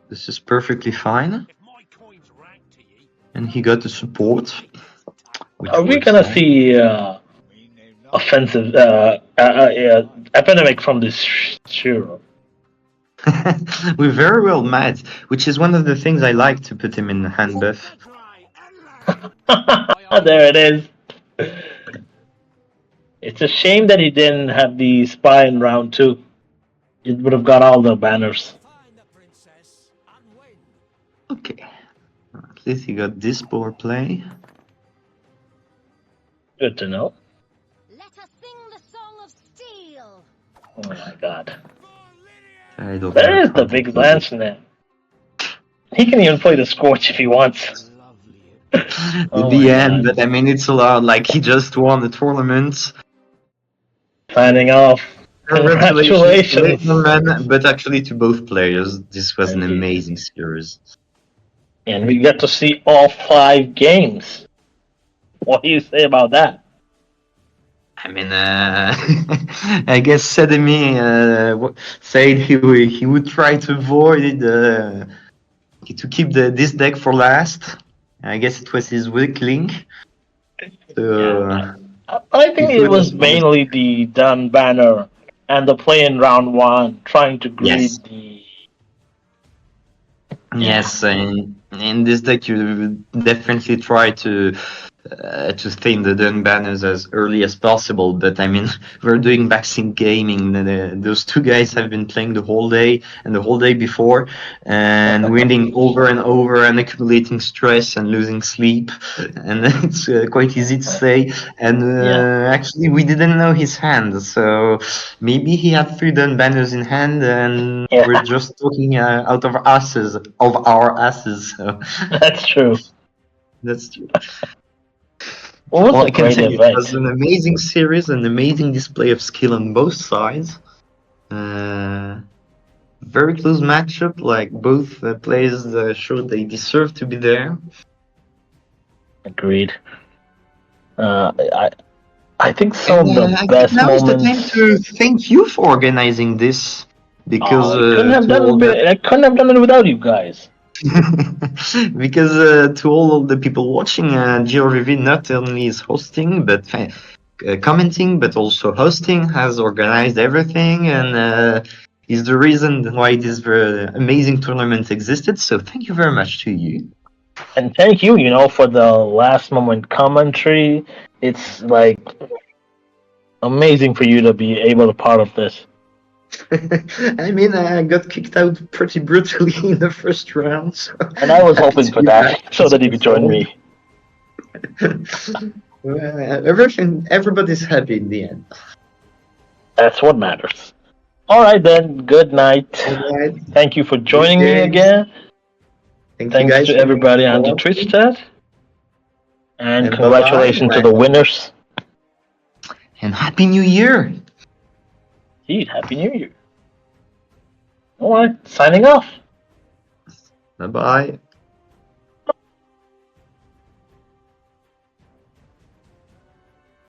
this is perfectly fine. If my coin's ranked to ye, And he got the support, which Are we works gonna fine. see we know nothing. offensive epidemic from this Shiro? We very well met, which is one of the things I like to put him in hand buff. There it is. It's a shame that he didn't have the spy in round two. It would have got all the banners. Find the princess and win. Okay. At least he got this power play. Good to know. Let us sing the song of steel. Oh my god. I don't There know is how the to big play lance now. He can even play the Scorch if he wants. Lovely. it. Oh In the my end, god. but I mean, it's allowed. Like, he just won the tournament. Signing off. Congratulations, ladies and Congratulations. gentlemen, but actually to both players. This was an Indeed. amazing series. And we get to see all 5 games. What do you say about that? I mean, I guess Sedemi said he would try to avoid to keep this deck for last. I guess it was his weak link. So, Yeah, I think he it put was us on the mainly the Dun banner and the play in round 1 trying to yes. greed the. Yes, in this deck you definitely try to thin the Dun banners as early as possible. But I mean, we're doing backsync gaming. Those two guys have been playing the whole day and the whole day before, and winning over and over and accumulating stress and losing sleep. And it's quite easy to say. And actually, we didn't know his hand, so maybe he had 3 Dun banners in hand, and Yeah, we're just talking out of our asses. So that's true. that's true. It was All a I can great say it was event. an amazing series, an amazing display of skill on both sides. Very close matchup, like both players showed they deserve to be there. Agreed. I think And some of the I think best now is the time moments. to thank you for organizing this, because I couldn't have to all done the it. I couldn't have done it without you guys. because to all of the people watching, GRVV not only is hosting but commenting, but also hosting, has organized everything, and is the reason why this amazing tournament existed. So thank you very much to you. And thank you, for the last moment commentary. It's like amazing for you to be able to part of this. I mean, I got kicked out pretty brutally in the first round, so And I was happy hoping to for be that back so that you could join me. Everybody's happy in the end. That's what matters. All right, then. Good night. Alright, Thank you for joining me games. again. Thank you Thanks guys to for everybody on the watching. Twitch chat. And And congratulations bye-bye. to the winners. And Happy New Year! Indeed, Happy New Year. All right, signing off. Bye-bye.